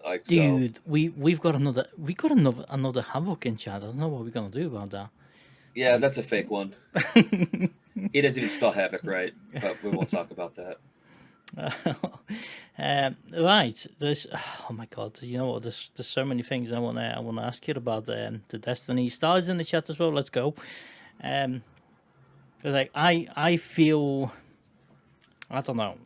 like so. Dude, we got another Havoc in chat. I don't know what we're gonna do about that. Yeah, that's a fake one. He doesn't even spell havoc right, but we won't talk about that. Right, there's oh my god, you know what? There's so many things I wanna ask you about the Destiny stars in the chat as well. Let's go. Like I feel I don't know.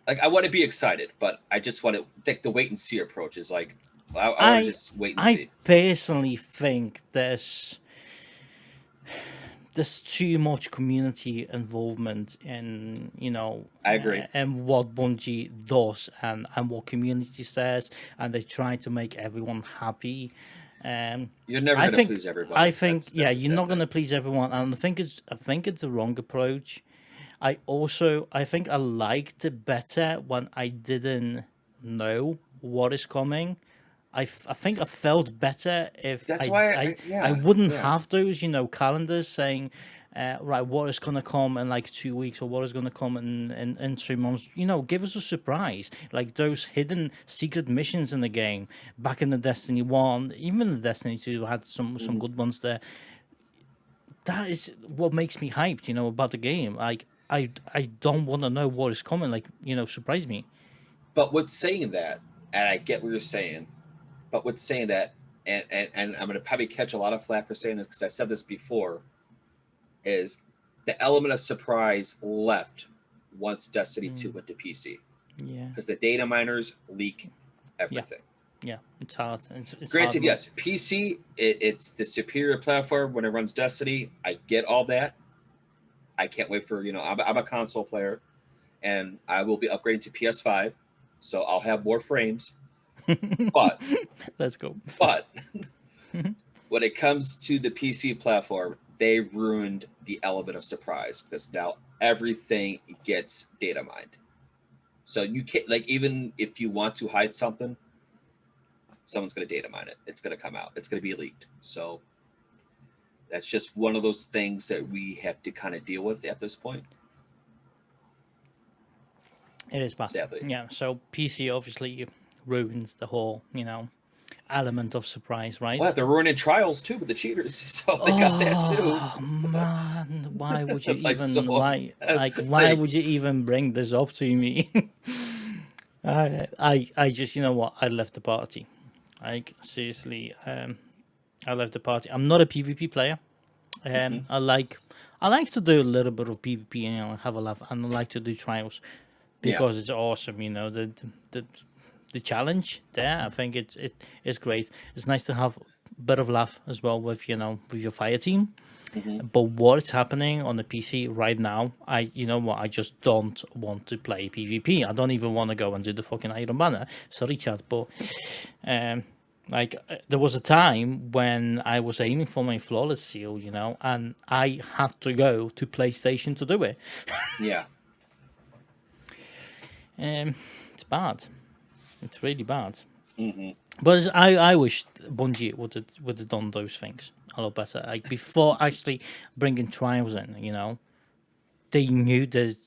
like I want to be excited, but I just want to think the wait and see approach is like I want to I just wait and I see. personally think there's too much community involvement in I agree. and what Bungie does and what community says, and they try to make everyone happy. You're never I gonna think please everybody. yeah, That's a you're sad not thing. gonna please everyone, and I think it's a wrong approach. I think I liked it better when I didn't know what is coming. I think I felt better if That's why I yeah, wouldn't yeah. have those calendars saying right, what is gonna come in like 2 weeks, or what is gonna come in 3 months. Give us a surprise, like those hidden secret missions in the game back in the Destiny 1, even the Destiny 2 had some Mhm. good ones there. That is what makes me hyped, about the game. Like I don't want to know what is coming. Like, surprise me. But with saying that, and I get what you're saying, but with saying that, and I'm gonna probably catch a lot of flack for saying this because I said this before, is the element of surprise left once Destiny 2 went to PC Yeah, because the data miners leak yeah, everything. yeah. It's hard. It's hard Granted, work. yes, PC it's the superior platform when it runs Destiny. I get all that. I can't wait for I'm a console player, and I will be upgrading to PS5, so I'll have more frames. But Let's go. but when it comes to the PC platform, they ruined the element of surprise because now everything gets data mined. So you can't, like, even if you want to hide something, someone's going to data mine it. It's going to come out. It's going to be leaked. So that's just one of those things that we have to kind of deal with at this point. It is bad. Sadly. Yeah. So PC obviously ruins the whole, element of surprise, Well, right? they're ruining trials too with the cheaters, so they got that too. Oh man, why would you Like even so, why like would you even bring this up to me? I just, what, I left the party. Like, seriously, I left the party. I'm not a PvP player. mhm. I like to do a little bit of PvP and have a laugh, and I like to do trials Yeah, because it's awesome. The the challenge there. I think it's great. It's nice to have a bit of laugh as well with with your fire team. hmm But what's happening on the PC right now, I just don't want to play PvP. I don't even want to go and do the fucking Iron Banner. Sorry, chat, but um, there was a time when I was aiming for my flawless seal, and I had to go to PlayStation to do it. yeah. It's bad. It's really bad. hmm But I wish Bungie would have done those things a lot better. Like before actually bringing trials in, they knew there's I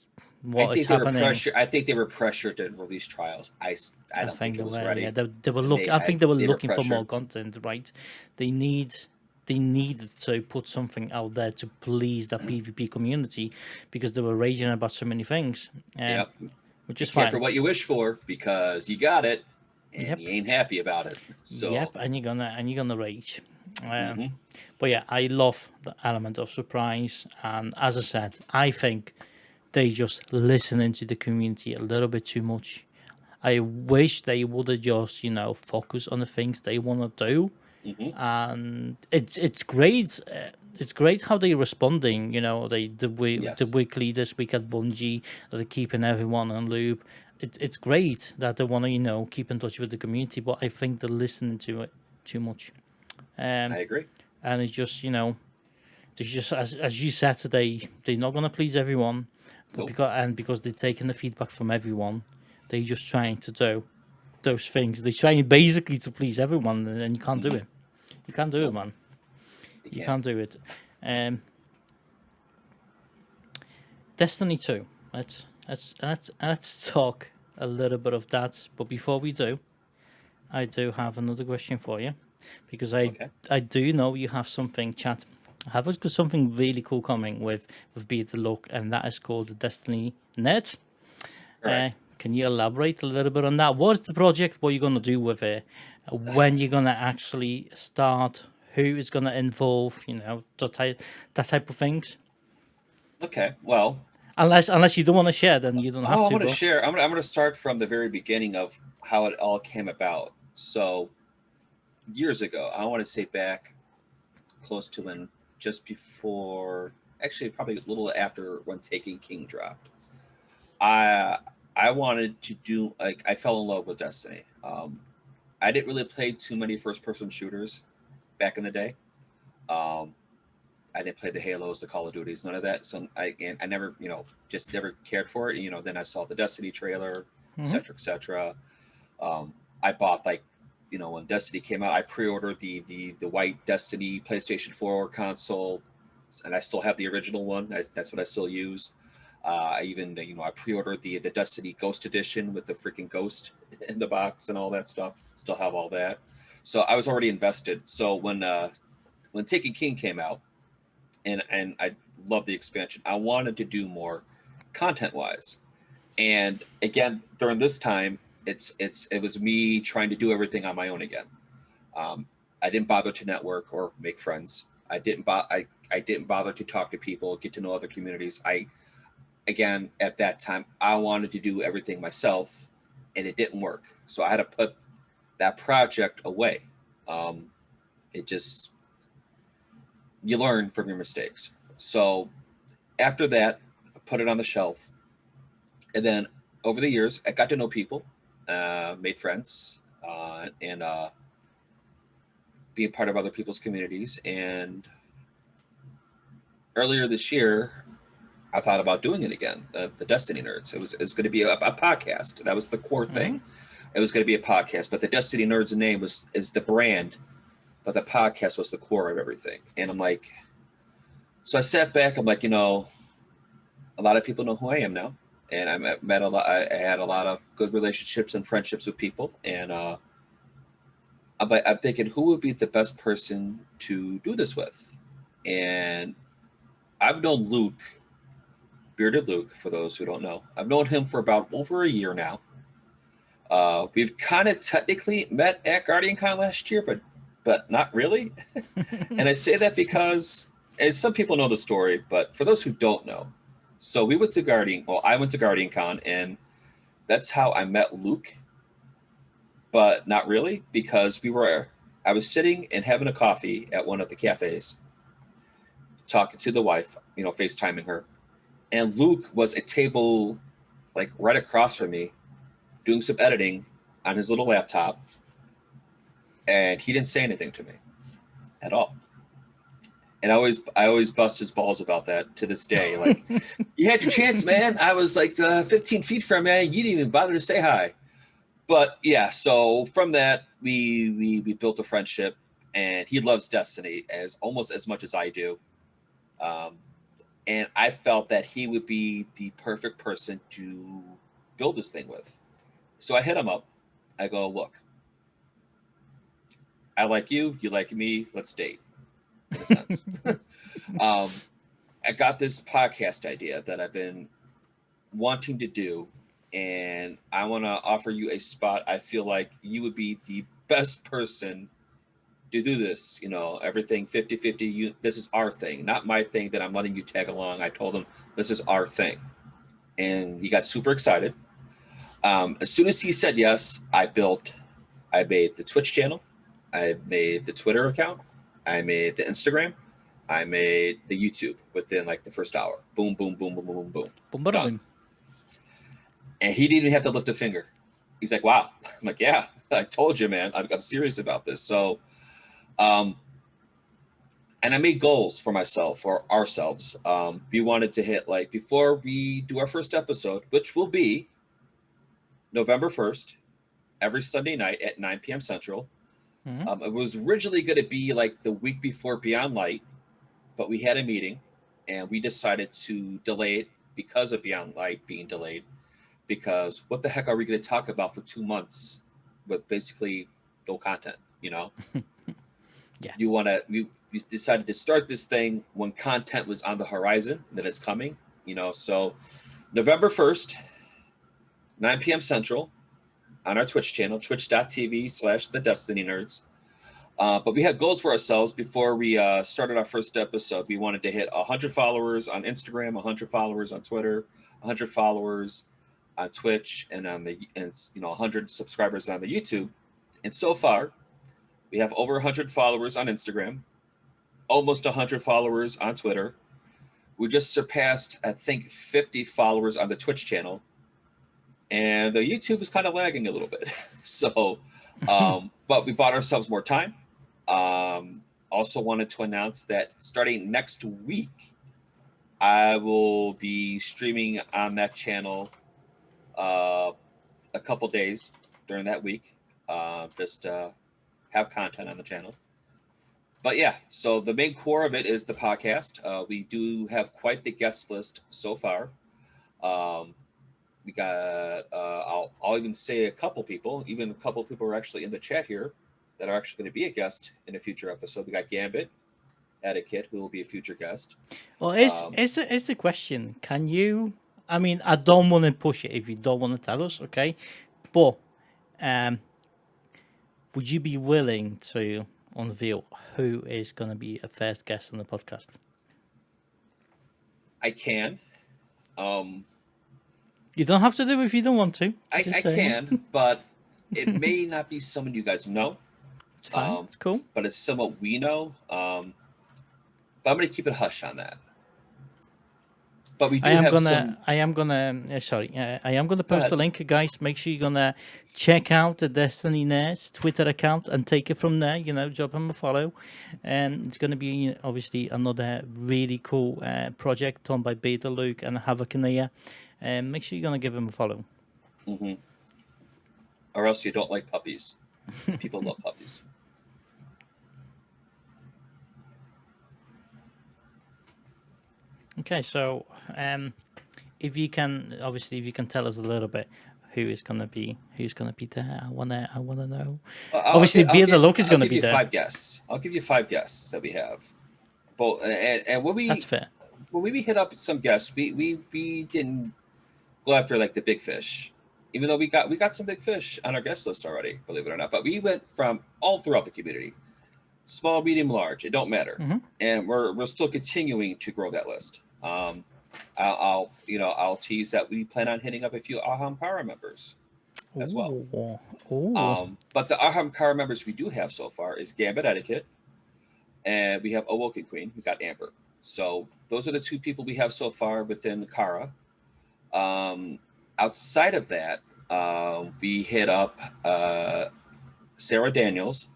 what is think they were happening. pressured. I think they were pressured to release trials. I I don't think think it they was were, yeah, ready, they were and look. I think they were they were looking for more pressured. content, right? They need they needed to put something out there to please the PvP community because they were raging about so many things, Yep. which Be is careful fine. what you wish for because you got it, and Yep, you ain't happy about it. So, yep, and you're gonna rage. Um, hmm but yeah, I love the element of surprise, and as I said, I think they just listening to the community a little bit too much. I wish they would have just, focus on the things they want to do, hmm and it's great. It's great how they're responding. The yes, weekly this week at Bungie, they're keeping everyone on loop. It's great that they want to keep in touch with the community, but I think they're listening to it too much. I Um, agree. and it's just they just as you said today, they're not gonna please everyone, but Nope. because they're taking the feedback from everyone, they're just trying to do those things. They're trying basically to please everyone, and you can't do hmm it. You can't do it, Nope. man. You You can't. can't do it. Um, Destiny 2. Let's talk a little bit of that. But before we do, I do have another question for you, because Okay. I do know you have something, chat. I have got something really cool coming with Beat the Look, and that is called the Destiny Net. Uh, Correct. can you elaborate a little bit on that? What's the project? What you're gonna do with it? When you're gonna actually start? Who is gonna involve? That type of things. Okay. Well, Unless you don't want to share, then you don't have Oh, I'm to. going to Bro. share. I'm going to start from the very beginning of how it all came about. So years ago, I want to say back close to when, just before, actually probably a little after when Taking King dropped. I I wanted to do, like, I fell in love with Destiny. I didn't really play too many first person shooters back in the day. Um, I didn't play the Halos, the Call of Duties, none of that. So I never, just never cared for it. Then I saw the Destiny trailer, et Hmm. cetera, et cetera. I bought, like, when Destiny came out, I pre-ordered the white Destiny PlayStation 4 console, and I still have the original one. That's what I still use. I even, I pre-ordered the Destiny Ghost Edition with the freaking ghost in the box and all that stuff. Still have all that. So I was already invested. So when Taken King came out, and I love the expansion, I wanted to do more content wise. And again, during this time, it was me trying to do everything on my own again. Um, I didn't bother to network or make friends. I didn't bother to talk to people, get to know other communities. Again, at that time, I wanted to do everything myself, and it didn't work. So I had to put that project away. Um, it just, you learn from your mistakes. So after that, I put it on the shelf, and then over the years, I got to know people, made friends, and be a part of other people's communities. And earlier this year, I thought about doing it again. The Destiny Nerds. It was going to be a podcast. That was the core thing. It was going to be a podcast, but the Destiny Nerds name is the brand, but the podcast was the core of everything. And I'm like, so I sat back. I'm like, a lot of people know who I am now, and met a lot. I had a lot of good relationships and friendships with people, and I'm thinking, who would be the best person to do this with? And I've known Luke, Bearded Luke, for those who don't know. I've known him for about over a year now. We've kind of technically met at GuardianCon last year, but not really. And I say that because, as some people know the story, but for those who don't know, so we went to Guardian. Well, I went to GuardianCon, and that's how I met Luke. But not really, because I was sitting and having a coffee at one of the cafes, talking to the wife, FaceTiming her, and Luke was a table, like, right across from me, doing some editing on his little laptop, and he didn't say anything to me at all. And I always bust his balls about that to this day. Like, you had your chance, man. I was like 15 feet from you. You didn't even bother to say hi. But yeah, so from that, we built a friendship, and he loves Destiny almost as much as I do. Um, and I felt that he would be the perfect person to build this thing with. So I hit him up. I go, look, I like you, you like me, let's date, in a sense. um, I got this podcast idea that I've been wanting to do, and I want to offer you a spot. I feel like you would be the best person to do this. Everything 50-50. This is our thing, not my thing that I'm letting you tag along. I told him, this is our thing. And he got super excited. As soon as he said yes, I made the Twitch channel, I made the Twitter account, I made the Instagram, I made the YouTube within, like, the first hour. Boom, boom, boom, boom, boom, boom, Boom, bada done. boom. And he didn't even have to lift a finger. He's like, wow. I'm like, yeah, I told you, man. I'm serious about this. So, and I made goals for myself, or ourselves. We wanted to hit, like, before we do our first episode, which will be November 1st, every Sunday night at 9 p.m. Central. It was originally going to be like the week before Beyond Light, but we had a meeting, and we decided to delay it because of Beyond Light being delayed. Because what the heck are we going to talk about for 2 months with basically no content? Yeah. We decided to start this thing when content was on the horizon that is coming. So November 1st, 9 p.m. Central, on our Twitch channel, twitch.tv/the Destiny Nerds. But we had goals for ourselves before we started our first episode. We wanted to hit 100 followers on Instagram, 100 followers on Twitter, 100 followers on Twitch, and 100 subscribers on the YouTube. And so far, we have over 100 followers on Instagram, almost 100 followers on Twitter. We just surpassed, I think, 50 followers on the Twitch channel, and the YouTube is kind of lagging a little bit. So, but we bought ourselves more time. Also wanted to announce that starting next week, I will be streaming on that channel a couple days during that week. Just have content on the channel. But yeah, so the main core of it is the podcast. We do have quite the guest list so far. We got, I'll even say a couple people are actually in the chat here that are actually going to be a guest in a future episode. We got Gambit, Etiquette, who will be a future guest. Well, is the question, can you, I mean, I don't want to push it if you don't want to tell us, okay? But would you be willing to unveil who is going to be a first guest on the podcast? I can. You don't have to do it if you don't want to. I can, but it may not be someone you guys know. It's fine. It's cool. But it's someone we know. But I'm going to keep it hush on that. But we do I am gonna post a link, guys. Make sure you're gonna check out the Destiny Nerds Twitter account and take it from there. Drop them a follow, and it's gonna be obviously another really cool project done by Beta Luke and HxHaVoC83xX. And make sure you're gonna give them a follow. Mm-hmm. Or else you don't like puppies. People love puppies. Okay, so if you can tell us a little bit who's gonna be there, I wanna know. Obviously, Beer the Look is gonna be there. I'll give you 5 guests that we have. Both and when we that's fair. When we hit up some guests, we didn't go after like the big fish, even though we got some big fish on our guest list already, believe it or not. But we went from all throughout the community, small, medium, large. It don't matter, and we're still continuing to grow that list. I'll tease that we plan on hitting up a few Ahamkara members as well. But the Ahamkara members we do have so far is Gambit Etiquette, and we have Awoken Queen. We got Amber. So those are the 2 people we have so far within Kara. Outside of that, we hit up Sarah Daniels,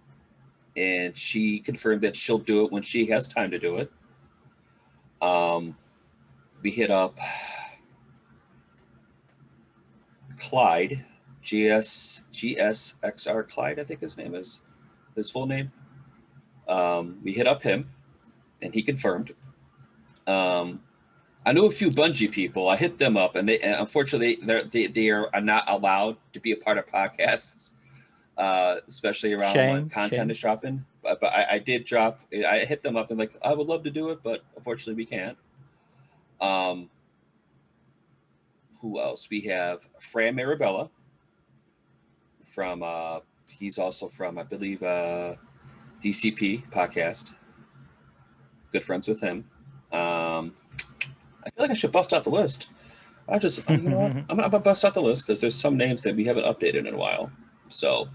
and she confirmed that she'll do it when she has time to do it. We hit up Clyde, GSXR Clyde, I think his name is, his full name. We hit up him, and he confirmed. I knew a few Bungie people. I hit them up, and unfortunately they are not allowed to be a part of podcasts, especially around when content is dropping. But I did drop. I hit them up and like, I would love to do it, but unfortunately we can't. Who else? We have Fran Marabella from he's also from, I believe, DCP podcast. Good friends with him. I feel like I should bust out the list. I just, you know what? I'm gonna bust out the list because there's some names that we haven't updated in a while. So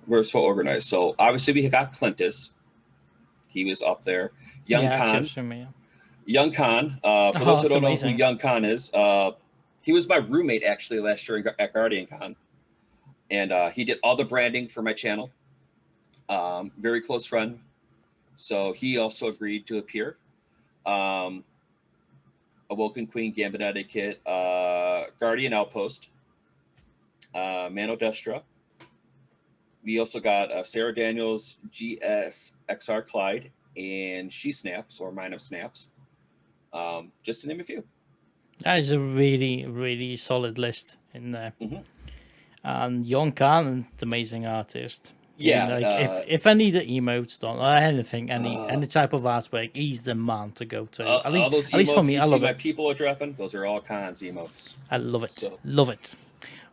we're so organized. So obviously we got Clintus. He was up there. Young Khan. For those who don't know who Young Khan is, he was my roommate actually last year at Guardian Con, and he did all the branding for my channel. Very close friend, so he also agreed to appear. Awoken Queen, Gambit Etiquette, Guardian Outpost, Mano Destra. We also got Sarah Daniels, GSXR Clyde, and She Snaps, or Mine of Snaps. Just to name a few. That is a really, really solid list in there. And Young Khan, an amazing artist. Yeah. If I need the emotes done or anything, any type of artwork, he's the man to go to. At least for me, I love it. My people are dropping. Those are all Khan's emotes. I love it. Love it.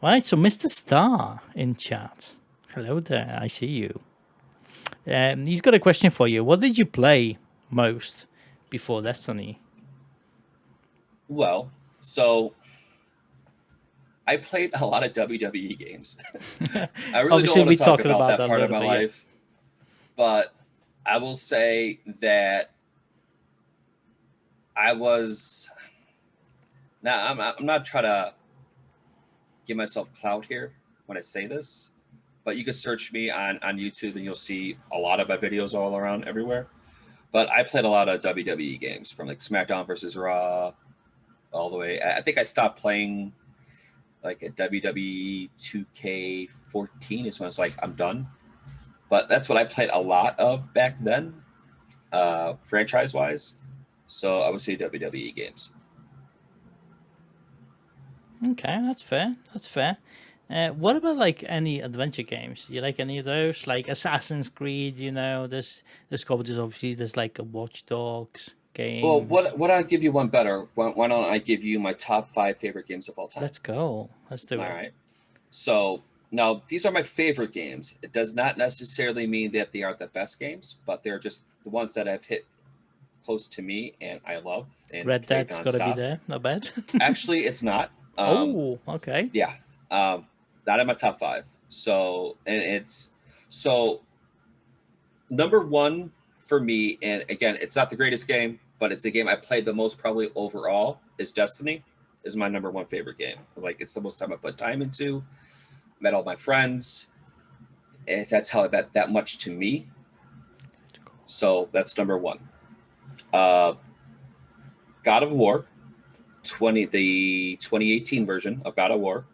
Right, so Mr. Star in chat. Hello there. I see you. He's got a question for you. What did you play most before Destiny? Well, so I played a lot of WWE games. I really don't Obviously, want to we talk talked about about that that a part of little my bit. Yeah. life, but I will say that I was. Now, I'm not trying to give myself clout here when I say this, but you can search me on YouTube and you'll see a lot of my videos all around everywhere. But I played a lot of WWE games from like SmackDown versus Raw all the way. I think I stopped playing like a WWE 2K14 is when I was like, I'm done. But that's what I played a lot of back then, franchise wise. So I would say WWE games. Okay, that's fair. That's fair. What about like any adventure games? You like any of those? Like Assassin's Creed, there's couple. Obviously there's like a Watch Dogs Well, games. what I'll give you one better. Why don't I give you my top 5 favorite games of all time? Let's go. Let's do All it. right. So now these are my favorite games. It does not necessarily mean that they are the best games, but they're just the ones that have hit close to me and I love and Red play Dead's got to be nonstop. there. Not bad. Actually, it's not. Oh, okay. Yeah, not in my top 5. So and it's so number one for me. And again, it's not the greatest game, but it's the game I played the most probably overall. Is Destiny is my number one favorite game. Like it's the most time I put time into. Met all my friends. If that's how that much to me. So that's number one. Uh, God of War, the 2018 version of God of War.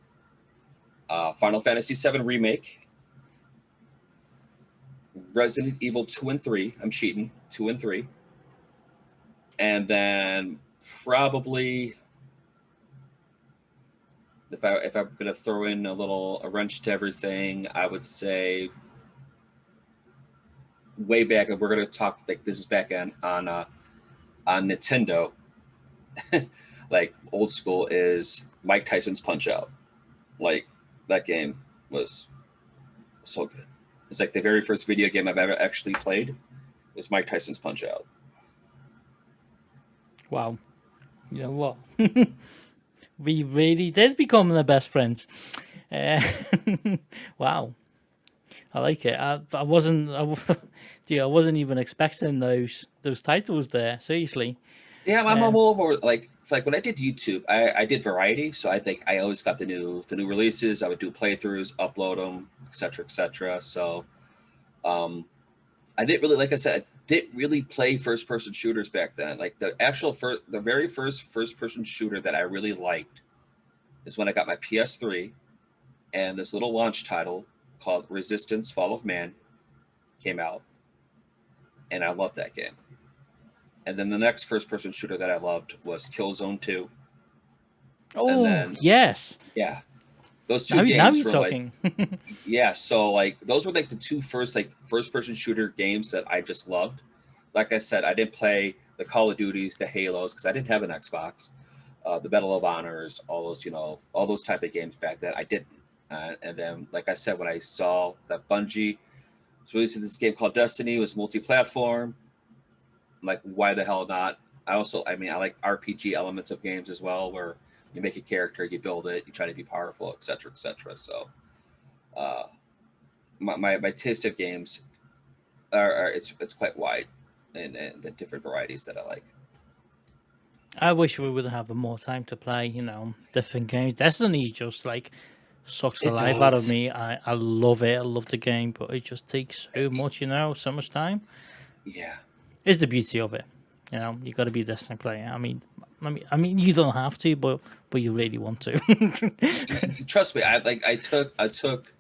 Final Fantasy VII Remake, Resident Evil 2 and 3. I'm cheating. 2 and 3. And then probably if I'm gonna throw in a wrench to everything, I would say way back. We're gonna talk like this is back on Nintendo, like old school is Mike Tyson's Punch Out. Like that game was so good. It's like the very first video game I've ever actually played was Mike Tyson's Punch Out. Wow. You know what? We really did become the best friends. Uh, wow. I like it. I wasn't. I wasn't even expecting those titles there. Seriously. Yeah, I'm all over like it's like when I did YouTube, I did variety, so I think I always got the new releases. I would do playthroughs, upload them, etc., etc. So, I didn't really, like I said, I didn't really play first person shooters back then. Like the very first person shooter that I really liked is when I got my PS3, and this little launch title called Resistance: Fall of Man came out, and I loved that game. And then the next first person shooter that I loved was Killzone 2. And Oh then yes. yeah, those two Now games you're were like talking. yeah, so like those were like the two first person shooter games that I just loved. Like I said, I didn't play the Call of Duties, the Halos because I didn't have an Xbox, the Medal of Honors, all those type of games back then. I didn't. And then, like I said, when I saw that Bungie was releasing this game called Destiny, it was multi-platform. I'm like, why the hell not? I like RPG elements of games as well, where you make a character, you build it, you try to be powerful, etc., etc. So, uh, my taste of games it's quite wide, and the different varieties that I like. I wish we would have more time to play. Different games. Destiny just like sucks the It life out of does, me. I love it. I love the game, but it just takes so much. So much time. yeah. It's the beauty of it. You got to be a Destiny player. I mean, you don't have to, but you really want to. Trust me, I took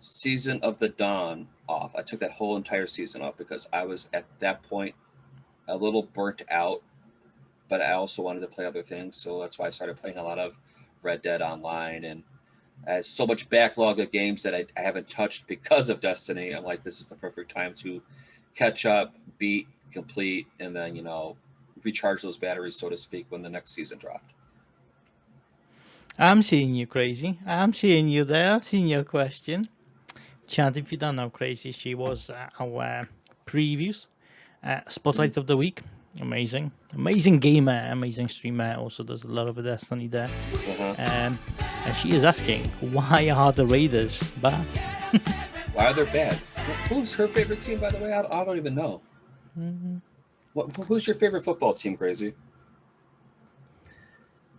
Season of the Dawn off. I took that whole entire season off because I was at that point a little burnt out, but I also wanted to play other things. So that's why I started playing a lot of Red Dead Online and as so much backlog of games that I haven't touched because of Destiny. I'm like, this is the perfect time to catch up, beat, complete, and then recharge those batteries, so to speak, when the next season dropped. I'm seeing you crazy. I'm seeing you there. I've seen your question. Chad, if you don't know Crazy, she was our previews Spotlight of the Week. Amazing gamer, amazing streamer. Also does a lot of Destiny there. And she is asking, why are the Raiders bad? Why are they bad? Who's her favorite team, by the way? I don't even know. Who's your favorite football team, Crazy?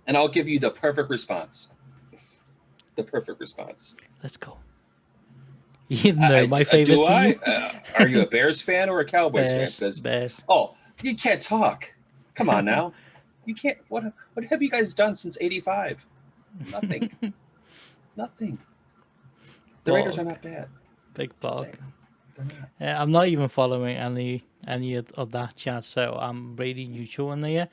And I'll give you the perfect response. The perfect response. Let's go. You know my favorite team. Are you a Bears fan or a Cowboys fan? Bears. Oh, you can't talk. Come on now. You can't. What have you guys done since '85? Nothing. Nothing. The Raiders are not bad. Big bug. I'm not even following any of that chat, so I'm really neutral in there.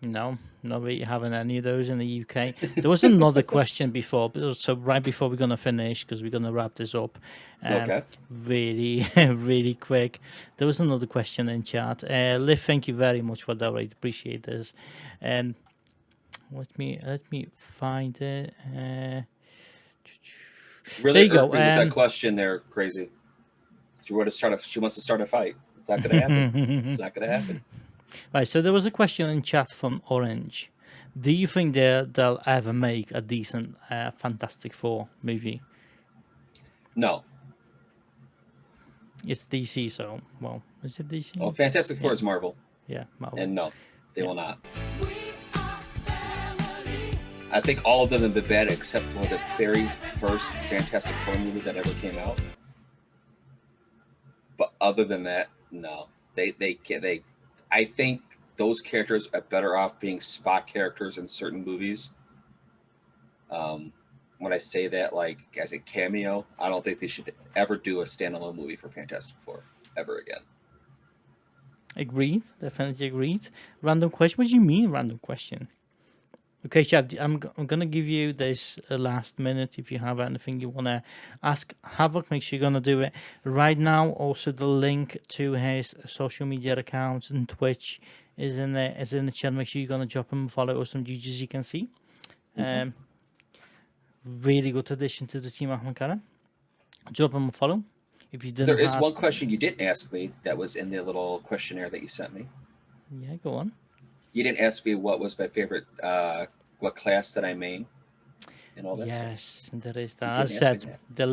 No, not really having any of those in the UK. There was another question before, so right before we're going to finish, because we're going to wrap this up Okay. really quick. There was another question in chat. Liv, thank you very much for that. I appreciate this. Let me find it. Really there you go. With that question there, Crazy. She wants to start a fight. It's not going to happen. It's not going to happen. Right, so there was a question in chat from Orange. Do you think they'll ever make a decent Fantastic Four movie? No. It's DC, so, well, is it DC? Oh, Fantastic Four is Marvel. Yeah, Marvel. And no, they will not. I think all of them have been bad except for the very first Fantastic Four movie that ever came out. But other than that, no. I think those characters are better off being spot characters in certain movies. When I say that, like as a cameo, I don't think they should ever do a standalone movie for Fantastic Four ever again. Agreed, definitely agreed. Random question. What do you mean, random question? Okay, Chad, I'm gonna give you this last minute. If you have anything you wanna ask Havoc, make sure you're gonna do it right now. Also, the link to his social media accounts and Twitch is in the chat. Make sure you're gonna drop him a follow or some GGs you can see. Really good addition to the Team Ahamkara. Drop him a follow. If you didn't, There is one question you didn't ask me that was in the little questionnaire that you sent me. Yeah, go on. You didn't ask me what was my favorite, what class that I main, and all that. Yes, stuff. There is that. As I said, the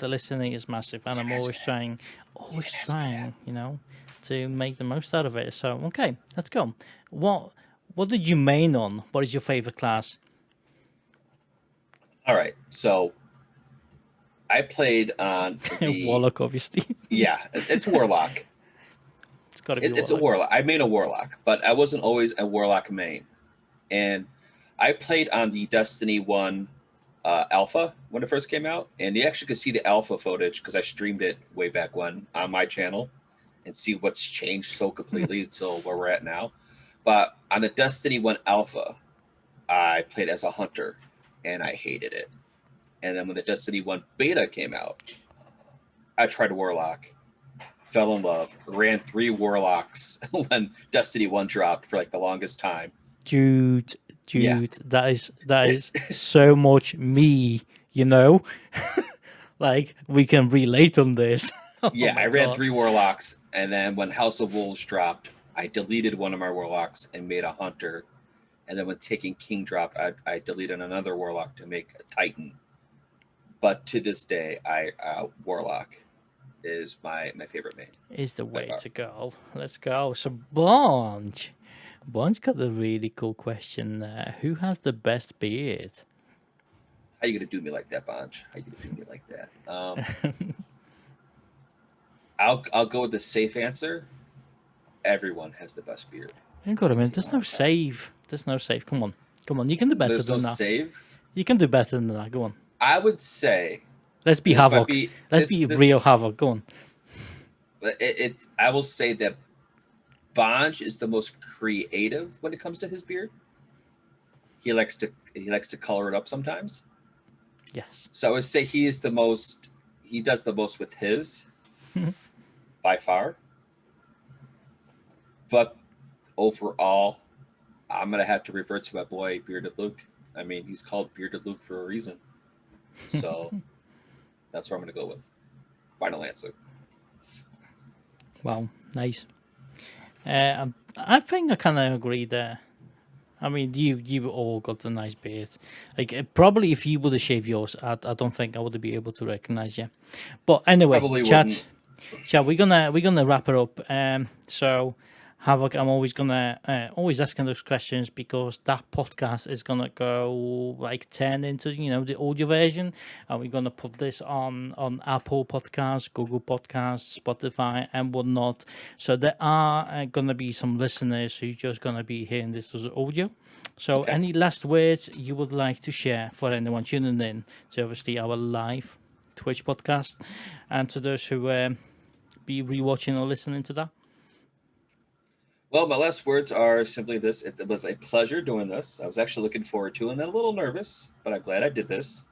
listening is massive, and I'm always trying, you know, to make the most out of it. So, okay, let's go. What did you main on? What is your favorite class? All right, so I played on the Warlock, obviously. Yeah, it's Warlock. It's got to be. It's a Warlock. I made a Warlock, but I wasn't always a Warlock main, and I played on the Destiny 1 alpha when it first came out, and you actually could see the alpha footage because I streamed it way back when on my channel, and see what's changed so completely until where we're at now. But on the Destiny 1 alpha, I played as a hunter, and I hated it. And then when the Destiny 1 beta came out, I tried Warlock, fell in love, ran 3 Warlocks when Destiny 1 dropped for like the longest time. Dude, yeah. that is so much me, you know. Like we can relate on this. I ran 3 Warlocks, and then when House of Wolves dropped, I deleted one of my Warlocks and made a Hunter. And then when Taken King dropped, I deleted another Warlock to make a Titan. But to this day, Warlock is my favorite main. Is the way to go. Let's go. So Bonge got a really cool question there. Who has the best beard? How you gonna do me like that, Bonge? How you gonna do me like that? I'll go with the safe answer. Everyone has the best beard. Hang on a minute. There's no save. Come on. You can do better than that. There's no save. You can do better than that. Go on. I would say. Let's be Havoc. Let's be real Havoc. Go on. I will say that Bonge is the most creative when it comes to his beard. He likes to color it up sometimes. Yes. So I would say he does the most with his by far. But overall, I'm gonna have to refer to my boy Bearded Luke. I mean, he's called Bearded Luke for a reason. So That's where I'm going to go with. Final answer. Wow, nice. I think I kind of agree there. I mean, you all got a nice beard. Like probably if you would have shaved yours, I don't think I would be able to recognize you. But anyway, Probably chat. wouldn't. Chat. We're gonna wrap it up. So Havoc, I'm always gonna always asking those questions because that podcast is gonna go like 10 into the audio version, and we're gonna put this on Apple Podcasts, Google Podcasts, Spotify, and whatnot. So there are gonna be some listeners who just gonna be hearing this as audio. So Okay. any last words you would like to share for anyone tuning in to obviously our live Twitch podcast, and to those who be rewatching or listening to that? Well, my last words are simply this. It was a pleasure doing this. I was actually looking forward to it and a little nervous, but I'm glad I did this.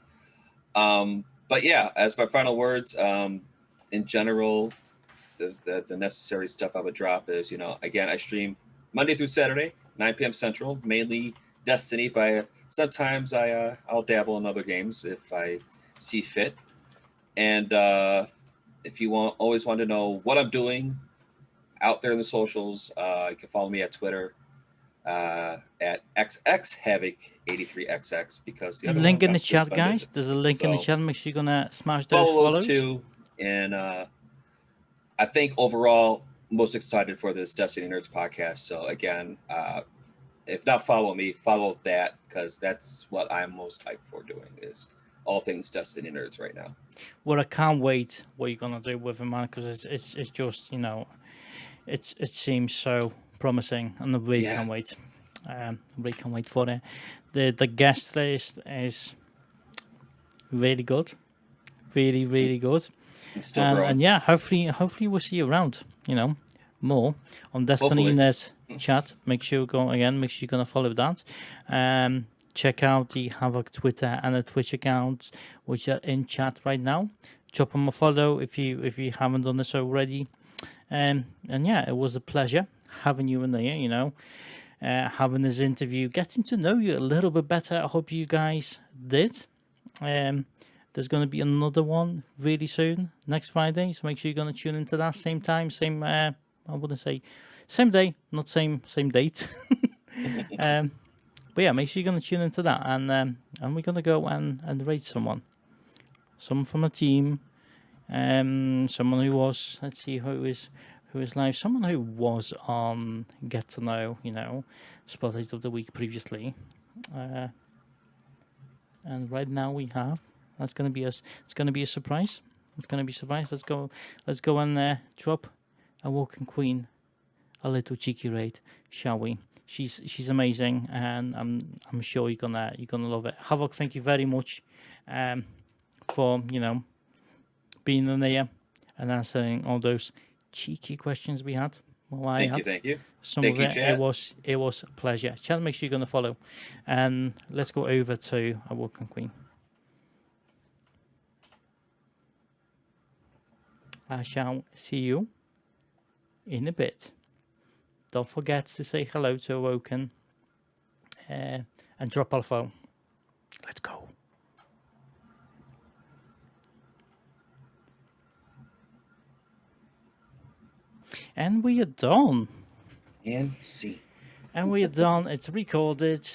But yeah, as my final words, in general, the necessary stuff I would drop is, again, I stream Monday through Saturday, 9 p.m. Central, mainly Destiny, but sometimes I'll dabble in other games if I see fit. And if you always want to know what I'm doing out there in the socials, you can follow me at Twitter at XxHaVoC83xX because the other one Link in the got chat, suspended. guys. There's a link in the So chat. Make sure you're gonna smash those follow those follows. two. And I think overall, most excited for this Destiny Nerds podcast. So again, if not follow me, follow that because that's what I'm most hyped for doing is all things Destiny Nerds right now. Well, I can't wait what you're gonna do with it, man. Because it's just it seems so promising, and I really Yeah. can't wait. Really can't wait for it. The guest list is really good, really good. It's still growing. And yeah, hopefully we'll see you around. More on Destiny Hopefully. Net chat. Make sure you're gonna follow that. Check out the Havoc Twitter and the Twitch accounts, which are in chat right now. Drop them a follow if you haven't done this already. And yeah, it was a pleasure having you in there. Having this interview, getting to know you a little bit better. I hope you guys did. There's going to be another one really soon, next Friday. So make sure you're going to tune into that same time, same. I wouldn't say same day, not same date. But yeah, make sure you're going to tune into that, and we're going to go and rate someone from the team, someone who was. Let's see who is live. Someone who was on Get to Know, Spotlight of the Week previously. And right now we have. It's gonna be a surprise. It's gonna be a surprise. Let's go and drop a Walking Queen a little cheeky rate, shall we? She's amazing, and I'm sure you're gonna love it. Havoc, thank you very much, for being in there and answering all those cheeky questions we had. Well, Thank you. Some Thank of you, it, chat. it was a pleasure. Chat, make sure you're gonna follow, and let's go over to a Walking Queen. I shall see you in a bit. Don't forget to say hello to Awoken, and drop our phone. Let's go. And we are done. And see. And we are done. It's recorded.